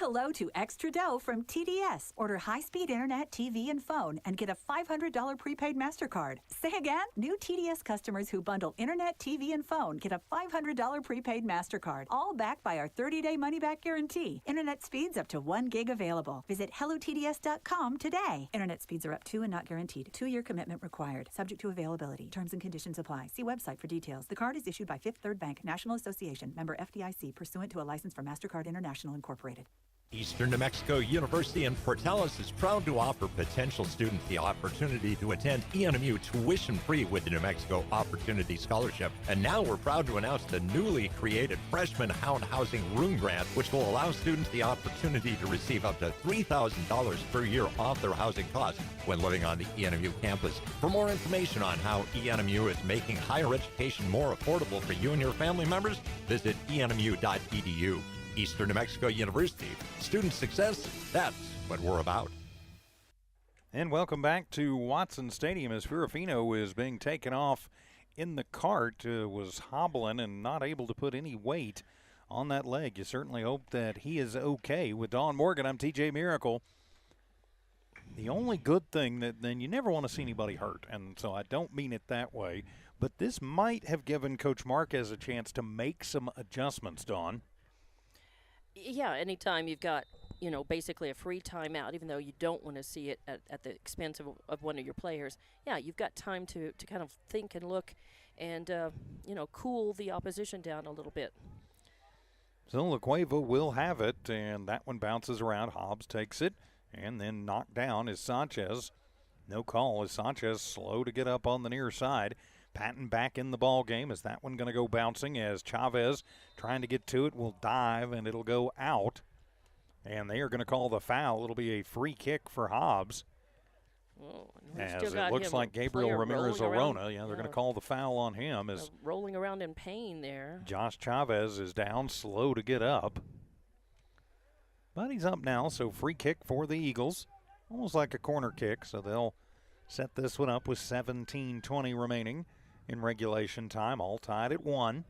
Speaker 8: Hello to Extra Dough from TDS. Order high-speed internet, TV, and phone and get a $500 prepaid MasterCard. Say again? New TDS customers who bundle internet, TV, and phone get a $500 prepaid MasterCard. All backed by our 30-day money-back guarantee. Internet speeds up to 1 gig available. Visit hellotds.com today. Internet speeds are up to and not guaranteed. 2-year commitment required. Subject to availability. Terms and conditions apply. See website for details. The card is issued by Fifth Third Bank, National Association, member FDIC, pursuant to a license from MasterCard International Incorporated.
Speaker 9: Eastern New Mexico University in Portales is proud to offer potential students the opportunity to attend ENMU tuition-free with the New Mexico Opportunity Scholarship. And now we're proud to announce the newly created Freshman Hound Housing Room Grant, which will allow students the opportunity to receive up to $3,000 per year off their housing costs when living on the ENMU campus. For more information on how ENMU is making higher education more affordable for you and your family members, visit enmu.edu. Eastern New Mexico University. Student success, that's what we're about.
Speaker 1: And welcome back to Watson Stadium as Ferrafino is being taken off in the cart. Was hobbling and not able to put any weight on that leg. You certainly hope that he is okay. With Don Morgan, I'm TJ Miracle. The only good thing that then you never want to see anybody hurt, and so I don't mean it that way, but this might have given Coach Marquez a chance to make some adjustments, Don.
Speaker 2: Yeah, anytime you've got, basically a free timeout, even though you don't want to see it at the expense of one of your players, yeah, you've got time to kind of think and look and, cool the opposition down a little bit.
Speaker 1: So La Cueva will have it, and that one bounces around. Hobbs takes it, and then knocked down is Sanchez. No call as Sanchez slow to get up on the near side. Patton back in the ball game. Is that one going to go bouncing as Chavez trying to get to it will dive and it'll go out. And they are going to call the foul. It'll be a free kick for Hobbs. As it looks like Gabriel Ramirez-Arona. Yeah, they're going to call the foul on him as
Speaker 2: rolling around in pain there.
Speaker 1: Josh Chavez is down, slow to get up. But he's up now, so free kick for the Eagles. Almost like a corner kick, so they'll set this one up with 17:20 remaining in regulation time, all tied at 1.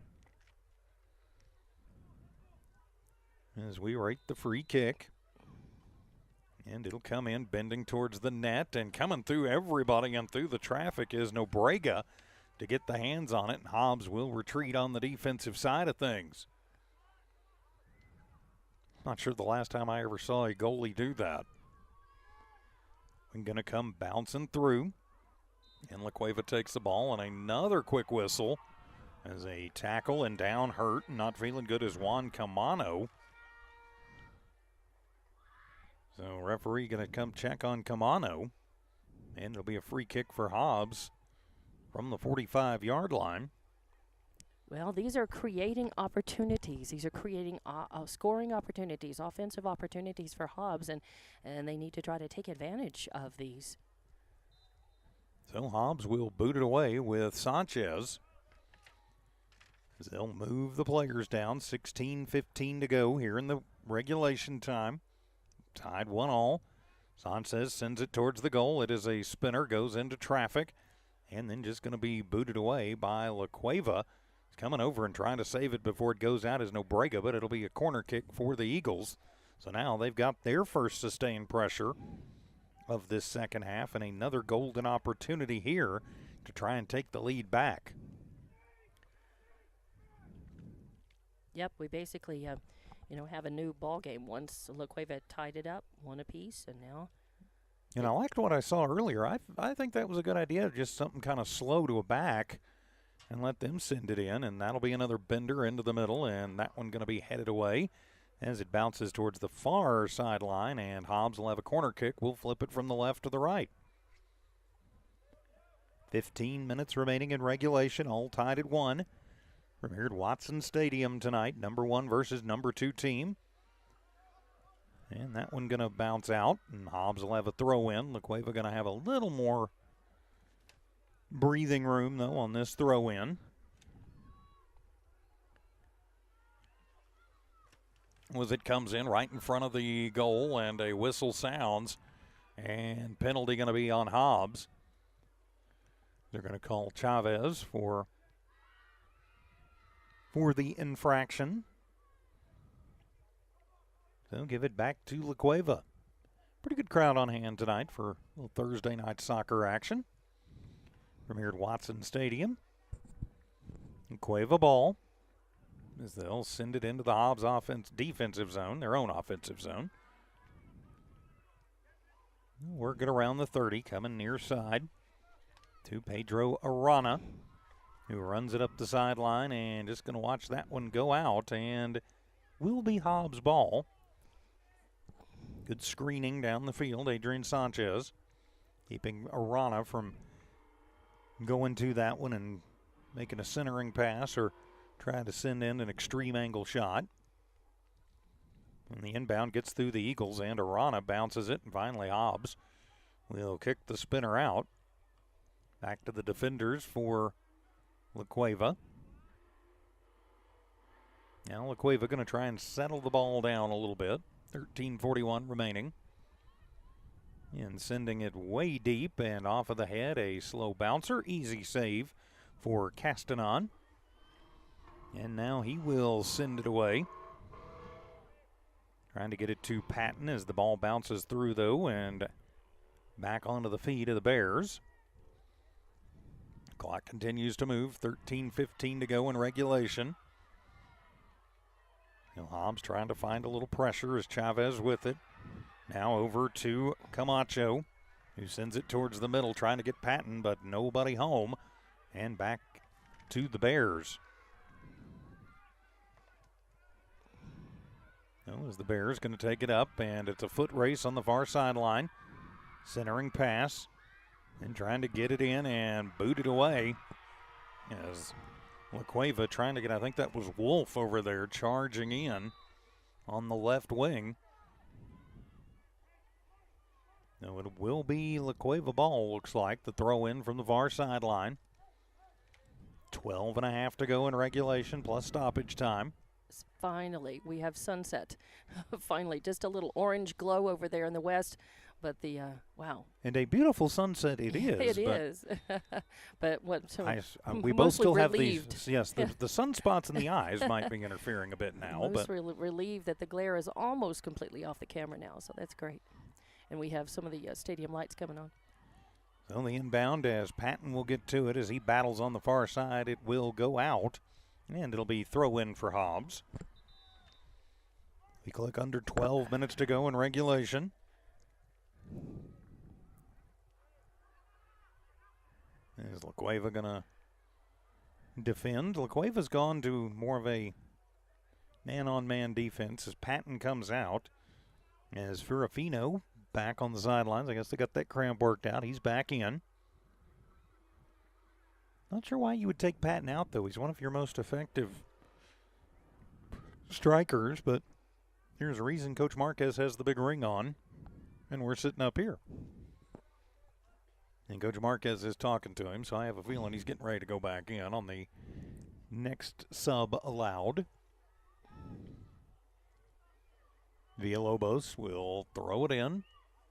Speaker 1: As we rate the free kick. And it'll come in bending towards the net, and coming through everybody and through the traffic is Nobrega to get the hands on it. And Hobbs will retreat on the defensive side of things. Not sure the last time I ever saw a goalie do that. We're going to come bouncing through. And La Cueva takes the ball, and another quick whistle as a tackle and down hurt. Not feeling good is Juan Camano. So referee going to come check on Camano. And it'll be a free kick for Hobbs from the 45-yard line.
Speaker 2: Well, these are creating opportunities. These are creating scoring opportunities, offensive opportunities for Hobbs, and they need to try to take advantage of these.
Speaker 1: So Hobbs will boot it away with Sanchez. They'll move the players down. 16:15 to go here in the regulation time. Tied 1-1. Sanchez sends it towards the goal. It is a spinner, goes into traffic, and then just going to be booted away by La Cueva. He's coming over and trying to save it before it goes out as Nobrega, but it'll be a corner kick for the Eagles. So now they've got their first sustained pressure of this second half and another golden opportunity here to try and take the lead back.
Speaker 2: Yep, we basically, have a new ball game. Once La Cueva tied it up, one apiece, and now.
Speaker 1: And I liked what I saw earlier. I think that was a good idea, just something kind of slow to a back and let them send it in, and that'll be another bender into the middle, and that one going to be headed away as it bounces towards the far sideline, and Hobbs will have a corner kick. We'll flip it from the left to the right. 15 minutes remaining in regulation, all tied at 1. From here at Watson Stadium tonight, number 1 versus number 2 team. And that one going to bounce out, and Hobbs will have a throw in. La Cueva going to have a little more breathing room, though, on this throw in. As it comes in right in front of the goal, and a whistle sounds, and penalty going to be on Hobbs. They're going to call Chavez for the infraction. So give it back to La Cueva. Pretty good crowd on hand tonight for a little Thursday night soccer action from here at Watson Stadium. And Cueva ball as they'll send it into the Hobbs defensive zone, their own offensive zone. Work it around the 30, coming near side to Pedro Arana, who runs it up the sideline and just going to watch that one go out, and will be Hobbs' ball. Good screening down the field, Adrian Sanchez, keeping Arana from going to that one and making a centering pass or trying to send in an extreme angle shot. And the inbound gets through the Eagles, and Arana bounces it, and finally Hobbs will kick the spinner out. Back to the defenders for La Cueva. Now La Cueva going to try and settle the ball down a little bit. 13:41 remaining. And sending it way deep and off of the head, a slow bouncer. Easy save for Castanon. And now he will send it away. Trying to get it to Patton as the ball bounces through, though, and back onto the feet of the Bears. Clock continues to move. 13:15 to go in regulation. Now Hobbs trying to find a little pressure as Chavez with it. Now over to Camacho, who sends it towards the middle, trying to get Patton, but nobody home. And back to the Bears. Well, as the Bears going to take it up, and it's a foot race on the far sideline. Centering pass, and trying to get it in and boot it away. As La Cueva trying to get, I think that was Wolf over there, charging in on the left wing. Now it will be La Cueva ball, looks like, the throw in from the far sideline. 12.5 to go in regulation, plus stoppage time.
Speaker 2: Finally, we have sunset. Finally, just a little orange glow over there in the west. But the, wow.
Speaker 1: And a beautiful sunset it is.
Speaker 2: It is. But what, so
Speaker 1: we both still
Speaker 2: relieved.
Speaker 1: Have these, yes, the sunspots in the eyes might be interfering a bit now.
Speaker 2: Most relieved that the glare is almost completely off the camera now, so that's great. And we have some of the stadium lights coming on.
Speaker 1: So the inbound, as Patton will get to it, as he battles on the far side, it will go out. And it'll be throw in for Hobbs. We click under 12 minutes to go in regulation. Is La Cueva going to defend? La Cueva's gone to more of a man-on-man defense as Patton comes out. As Ferrafino back on the sidelines. I guess they got that cramp worked out. He's back in. Not sure why you would take Patton out, though. He's one of your most effective strikers, but there's a reason Coach Marquez has the big ring on, and we're sitting up here. And Coach Marquez is talking to him, so I have a feeling he's getting ready to go back in on the next sub allowed. Villalobos will throw it in.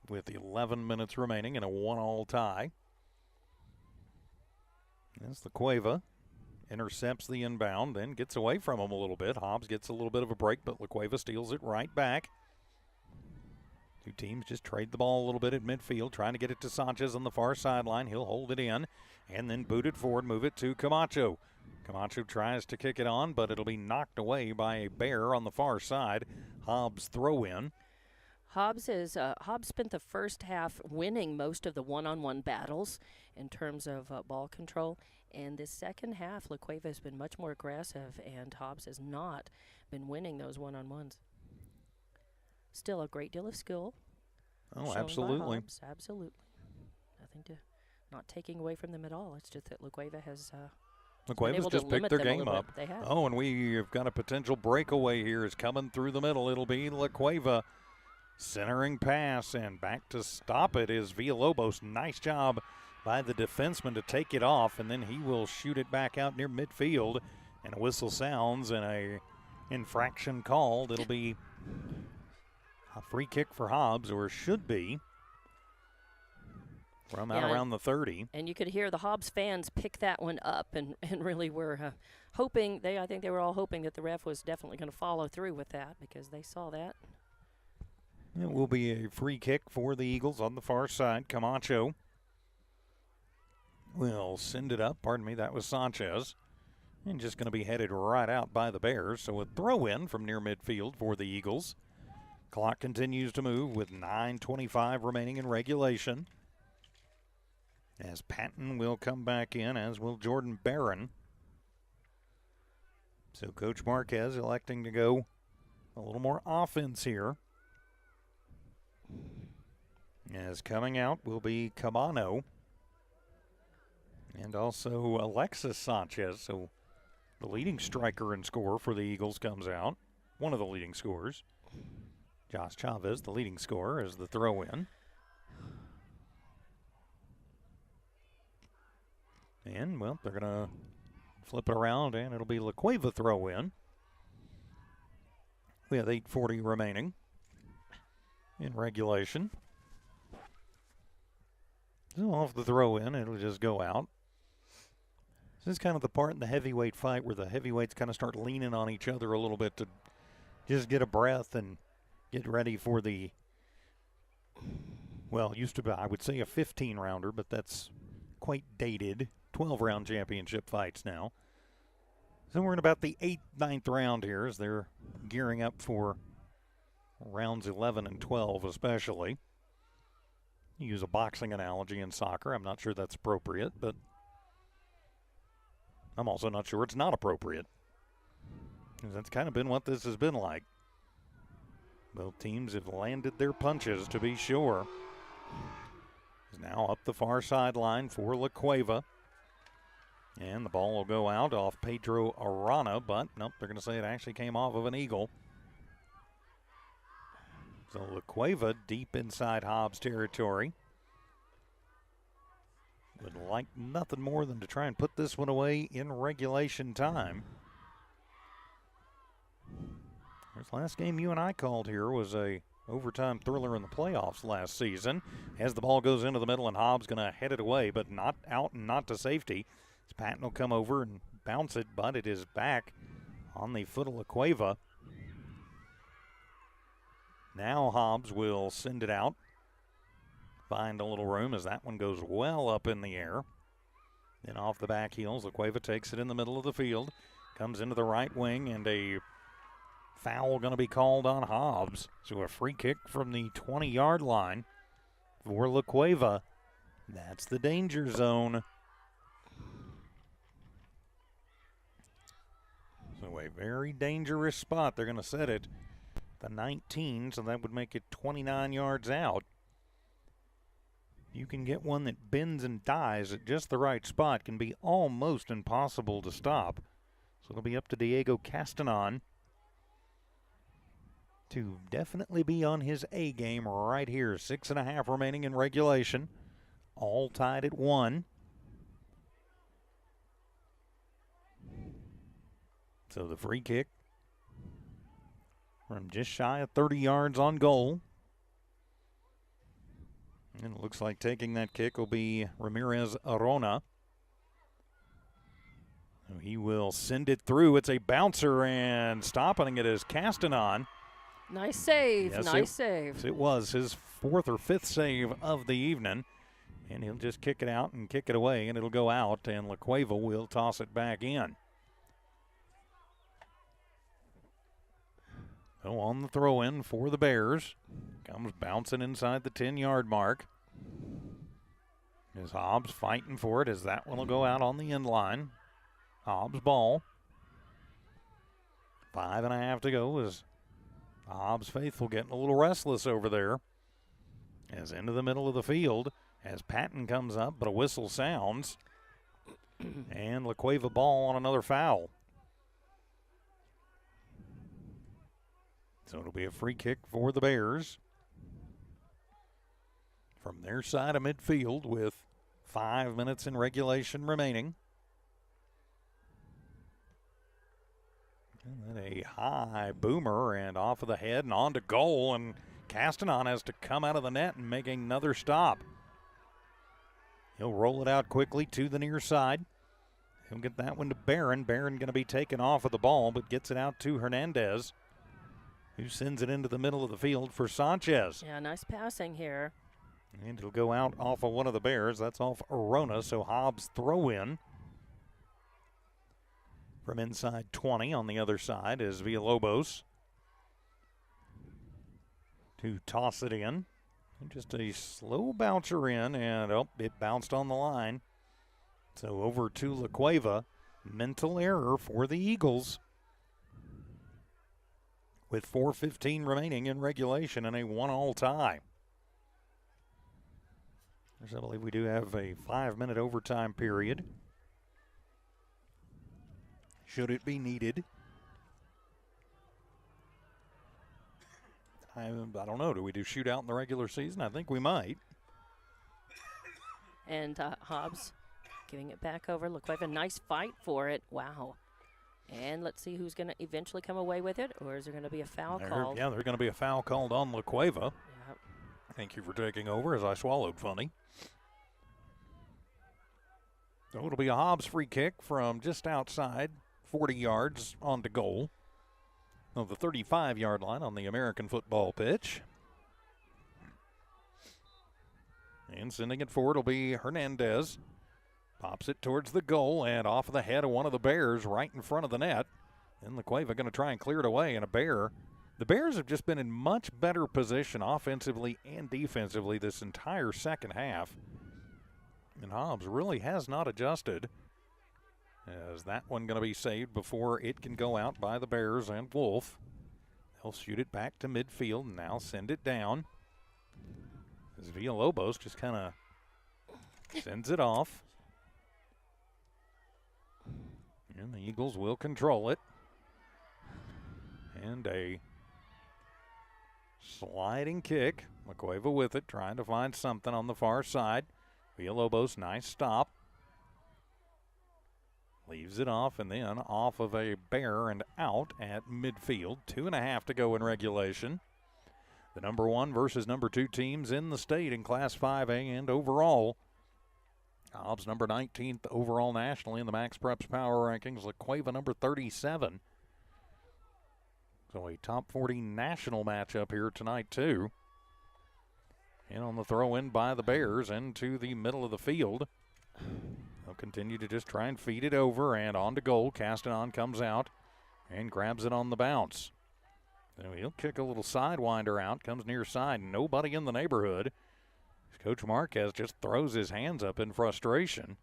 Speaker 1: with 11 minutes remaining in a 1-all tie. As the Cueva intercepts the inbound, then gets away from him a little bit. Hobbs gets a little bit of a break, but La Cueva steals it right back. Two teams just trade the ball a little bit at midfield, trying to get it to Sanchez on the far sideline. He'll hold it in and then boot it forward, move it to Camacho. Camacho tries to kick it on, but it'll be knocked away by a Bear on the far side. Hobbs throw in.
Speaker 2: Hobbs spent the first half winning most of the one-on-one battles in terms of ball control. And this second half, La Cueva has been much more aggressive, and Hobbs has not been winning those one-on-ones. Still a great deal of skill.
Speaker 1: Oh, absolutely.
Speaker 2: Hobbs, absolutely. Not taking away from them at all. It's just that La Cueva has
Speaker 1: La Cueva's just picked their game up.
Speaker 2: They have.
Speaker 1: Oh, and we've got a potential breakaway here. Is coming through the middle. It'll be La Cueva. Centering pass, and back to stop it is Villalobos. Nice job by the defenseman to take it off, and then he will shoot it back out near midfield. And a whistle sounds and a infraction called. It'll be a free kick for Hobbs, or should be, from out around the 30.
Speaker 2: And you could hear the Hobbs fans pick that one up and really were hoping. I think they were all hoping that the ref was definitely going to follow through with that because they saw that.
Speaker 1: It will be a free kick for the Eagles on the far side. Camacho will send it up. Pardon me, that was Sanchez. And just going to be headed right out by the Bears. So a throw in from near midfield for the Eagles. Clock continues to move with 9:25 remaining in regulation. As Patton will come back in, as will Jordan Barron. So Coach Marquez electing to go a little more offense here. As coming out will be Cabano and also Alexis Sanchez. So the leading striker and scorer for the Eagles comes out. One of the leading scorers. Josh Chavez, the leading scorer, as the throw-in. And, well, they're going to flip it around, and it'll be La Cueva throw-in. We have 8:40 remaining in regulation. So off the throw-in, it'll just go out. This is kind of the part in the heavyweight fight where the heavyweights kind of start leaning on each other a little bit to just get a breath and get ready for the, well, used to be, I would say, a 15-rounder, but that's quite dated. 12-round championship fights now. So we're in about the 8th, 9th round here as they're gearing up for rounds 11 and 12 especially. You use a boxing analogy in soccer. I'm not sure that's appropriate, but I'm also not sure it's not appropriate. Because that's kind of been what this has been like. Both teams have landed their punches, to be sure. Is now up the far sideline for La Cueva. And the ball will go out off Pedro Arana, but nope, they're going to say it actually came off of an Eagle. So La Cueva deep inside Hobbs territory. Would like nothing more than to try and put this one away in regulation time. This last game you and I called here was a overtime thriller in the playoffs last season. As the ball goes into the middle and Hobbs going to head it away, but not out and not to safety. As Patton will come over and bounce it, but it is back on the foot of La Cueva. Now Hobbs will send it out. Find a little room as that one goes well up in the air. Then off the back heels, La Cueva takes it in the middle of the field. Comes into the right wing, and a foul going to be called on Hobbs. So a free kick from the 20-yard line for La Cueva. That's the danger zone. So a very dangerous spot. They're going to set it the 19, so that would make it 29 yards out. You can get one that bends and dies at just the right spot. Can be almost impossible to stop. So it'll be up to Diego Castanon to definitely be on his A game right here. 6.5 remaining in regulation. All tied at 1. So the free kick from just shy of 30 yards on goal. And it looks like taking that kick will be Ramirez Arona. So he will send it through. It's a bouncer, and stopping it is Castanon.
Speaker 2: Nice save.
Speaker 1: Yes,
Speaker 2: nice save.
Speaker 1: It was his 4th or 5th save of the evening. And he'll just kick it out and kick it away, and it'll go out, and La Cueva will toss it back in. So on the throw-in for the Bears. Comes bouncing inside the 10-yard mark. Is Hobbs fighting for it as that one will go out on the end line. Hobbs ball. 5.5 to go as the Hobbs faithful getting a little restless over there. As into the middle of the field as Patton comes up, but a whistle sounds. And La Cueva ball on another foul. So it'll be a free kick for the Bears from their side of midfield with 5 minutes in regulation remaining. And then a high boomer and off of the head and on to goal, and Castanon has to come out of the net and make another stop. He'll roll it out quickly to the near side. He'll get that one to Barron. Barron going to be taken off of the ball, but gets it out to Hernandez, who sends it into the middle of the field for Sanchez.
Speaker 2: Yeah, nice passing here.
Speaker 1: And it'll go out off of one of the Bears. That's off Arona, so Hobbs throw in. From inside 20 on the other side is Villalobos to toss it in. And just a slow bouncer in, and it bounced on the line. So over to La Cueva. Mental error for the Eagles. With 4:15 remaining in regulation and a 1-all tie. I believe we do have a 5-minute overtime period, should it be needed. I don't know. Do we do shootout in the regular season? I think we might.
Speaker 2: And Hobbs giving it back over. La Cueva, nice fight for it. Wow. And let's see who's going to eventually come away with it, or is there going to be a foul called?
Speaker 1: Yeah, there's going to be a foul called on La Cueva.
Speaker 2: Yep.
Speaker 1: Thank you for taking over as I swallowed funny. So it'll be a Hobbs free kick from just outside 40 yards onto goal. On the 35-yard line on the American football pitch. And sending it forward will be Hernandez. Pops it towards the goal and off of the head of one of the Bears right in front of the net. And La Cueva going to try and clear it away. And the Bears have just been in much better position offensively and defensively this entire second half. And Hobbs really has not adjusted. As that one going to be saved before it can go out by the Bears and Wolf. They'll shoot it back to midfield and now send it down. As Villalobos just kind of sends it off. And the Eagles will control it. And a sliding kick. La Cueva with it, trying to find something on the far side. Villalobos, nice stop. Leaves it off and then off of a Bear and out at midfield. 2.5 to go in regulation. The number 1 versus number 2 teams in the state in Class 5A and overall. Hobbs number 19th overall nationally in the Max Preps Power Rankings. La Cueva number 37. So a top 40 national matchup here tonight too. And on the throw in by the Bears into the middle of the field. They'll continue to just try and feed it over and on to goal. Castanon comes out and grabs it on the bounce. So he'll kick a little sidewinder out, comes near side, nobody in the neighborhood. Coach Marquez just throws his hands up in frustration.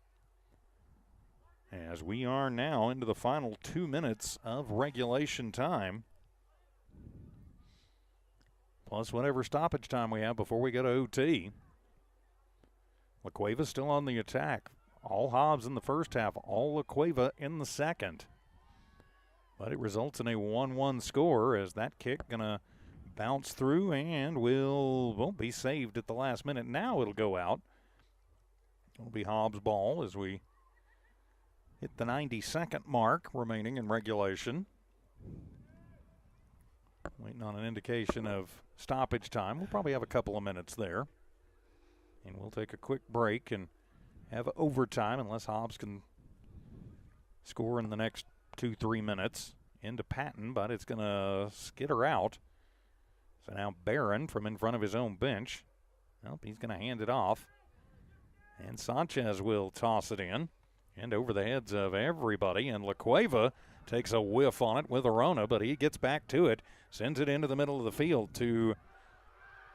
Speaker 1: As we are now into the final 2 minutes of regulation time. Plus whatever stoppage time we have before we go to OT. La Cueva still on the attack. All Hobbs in the first half, all La Cueva in the second. But it results in a 1-1 score as that kick going to bounce through and won't be saved at the last minute. Now it'll go out. It'll be Hobbs' ball as we hit the 92nd mark remaining in regulation. Waiting on an indication of stoppage time. We'll probably have a couple of minutes there. And we'll take a quick break and have overtime unless Hobbs can score in the next 2-3 minutes. Into Patton, but it's going to skitter out. So now Barron from in front of his own bench. Nope, he's going to hand it off. And Sanchez will toss it in. And over the heads of everybody. And La Cueva takes a whiff on it with Arona, but he gets back to it. Sends it into the middle of the field to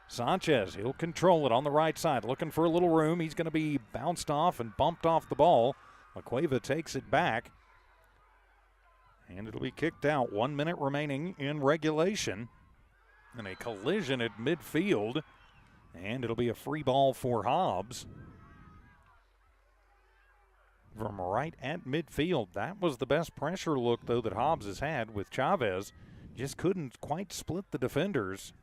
Speaker 1: Sanchez. He'll control it on the right side. Looking for a little room. He's going to be bounced off and bumped off the ball. La Cueva takes it back. And it'll be kicked out. 1 minute remaining in regulation. And a collision at midfield. And it'll be a free ball for Hobbs. From right at midfield. That was the best pressure look, though, that Hobbs has had with Chavez. Just couldn't quite split the defenders.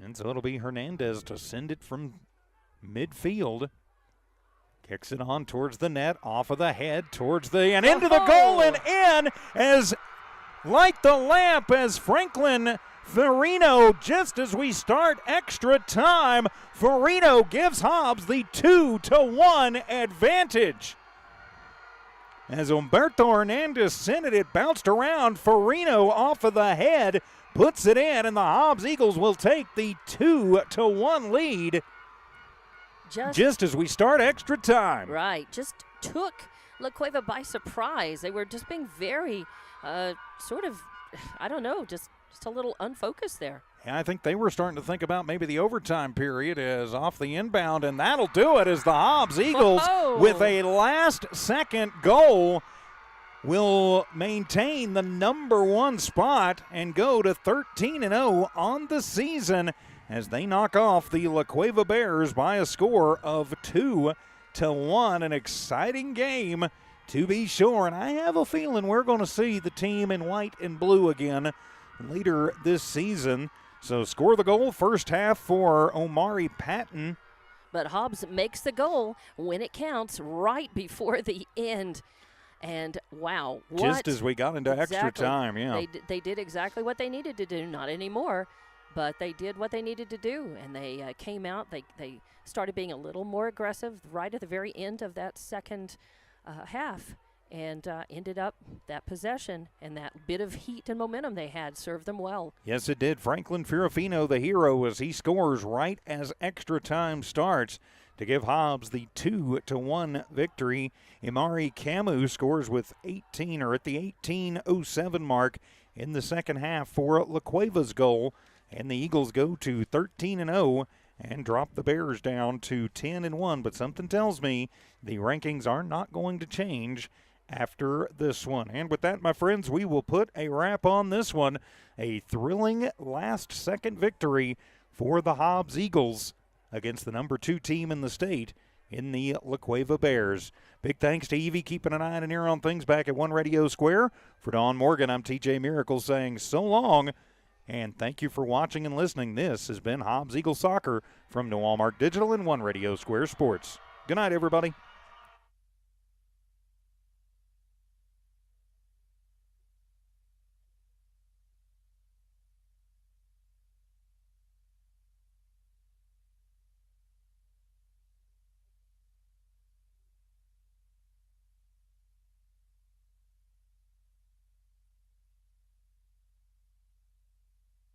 Speaker 1: And so it'll be Hernandez to send it from midfield. Kicks it on towards the net, off of the head, towards the, and into the goal and in as light the lamp as Franklin Farino, just as we start extra time, Farino gives Hobbs the 2-1 advantage. As Humberto Hernandez sent it, it bounced around. Farino off of the head, puts it in, and the Hobbs Eagles will take the 2-1 lead. Just as we start extra time.
Speaker 2: Right. Just took La Cueva by surprise. They were just being very sort of, I don't know, just a little unfocused there.
Speaker 1: Yeah, I think they were starting to think about maybe the overtime period as off the inbound, and that'll do it as the Hobbs Eagles with a last-second goal will maintain the number 1 spot and go to 13-0 on the season as they knock off the La Cueva Bears by a score of 2-1. An exciting game to be sure, and I have a feeling we're going to see the team in white and blue again later this season. So score the goal first half for Omari Patton.
Speaker 2: But Hobbs makes the goal when it counts right before the end. And wow,
Speaker 1: just as we got into extra time, yeah.
Speaker 2: They did exactly what they needed to do, not anymore. But they did what they needed to do, and they came out. They started being a little more aggressive right at the very end of that second half and ended up that possession and that bit of heat and momentum they had served them well.
Speaker 1: Yes, it did. Franklin Firafino, the hero, as he scores right as extra time starts to give Hobbs the 2-1 victory. Imari Camus scores with 18 or at the 18:07 mark in the second half for La Cueva's goal. And the Eagles go to 13-0 and drop the Bears down to 10-1. But something tells me the rankings are not going to change after this one. And with that, my friends, we will put a wrap on this one. A thrilling last-second victory for the Hobbs Eagles against the number 2 team in the state in the La Cueva Bears. Big thanks to Evie keeping an eye and an ear on things back at One Radio Square. For Don Morgan, I'm TJ Miracle saying so long. And thank you for watching and listening. This has been Hobbs Eagle Soccer from New Walmart Digital and One Radio Square Sports. Good night, everybody.